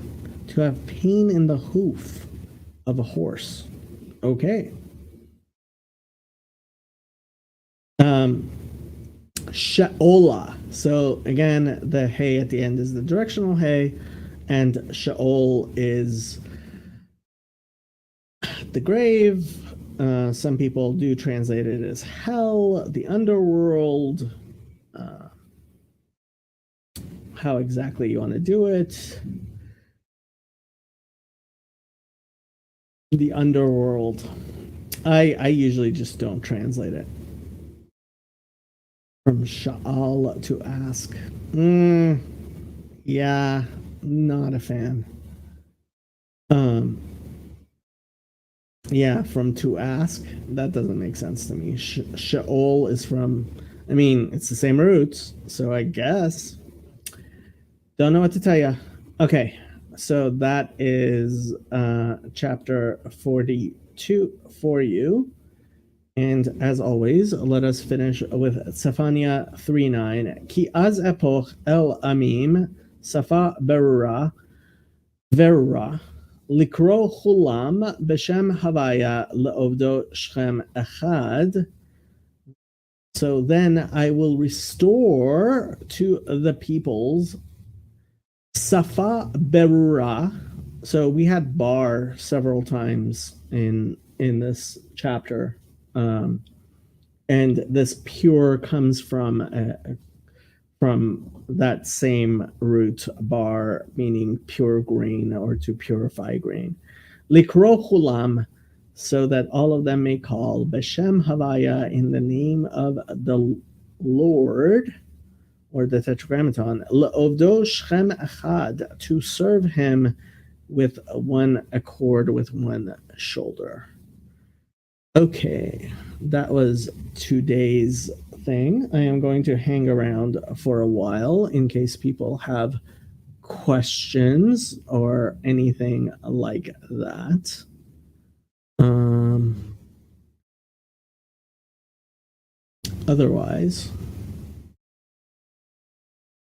To have pain in the hoof of a horse. Okay. She'ola. So again, the hey at the end is the directional hey, and Sheol is the grave. Some people do translate it as hell, the underworld. How exactly you want to do it? The underworld. I usually just don't translate it. From Sha'al to ask. Yeah, not a fan. Yeah, from to ask. That doesn't make sense to me. Sheol is from, I mean, it's the same roots, so I guess. Don't know what to tell you. Okay, so that is chapter 42 for you. And as always, let us finish with Safania 3:9. Ki az epoch el amim, safa berura, verura, likro chulam b'shem havaya le'ovdo shchem echad. So then I will restore to the peoples safa berura. So we had bar several times in this chapter. And this pure comes from that same root bar, meaning pure grain or to purify grain. Likro chulam, so that all of them may call Beshem Havaya, in the name of the Lord, or the Tetragrammaton, Le'ovdo Shchem Echad, to serve him with one accord, with one shoulder. Okay, that was today's thing. I am going to hang around for a while in case people have questions or anything like that. Otherwise,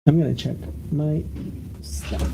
I'm going to check my stuff.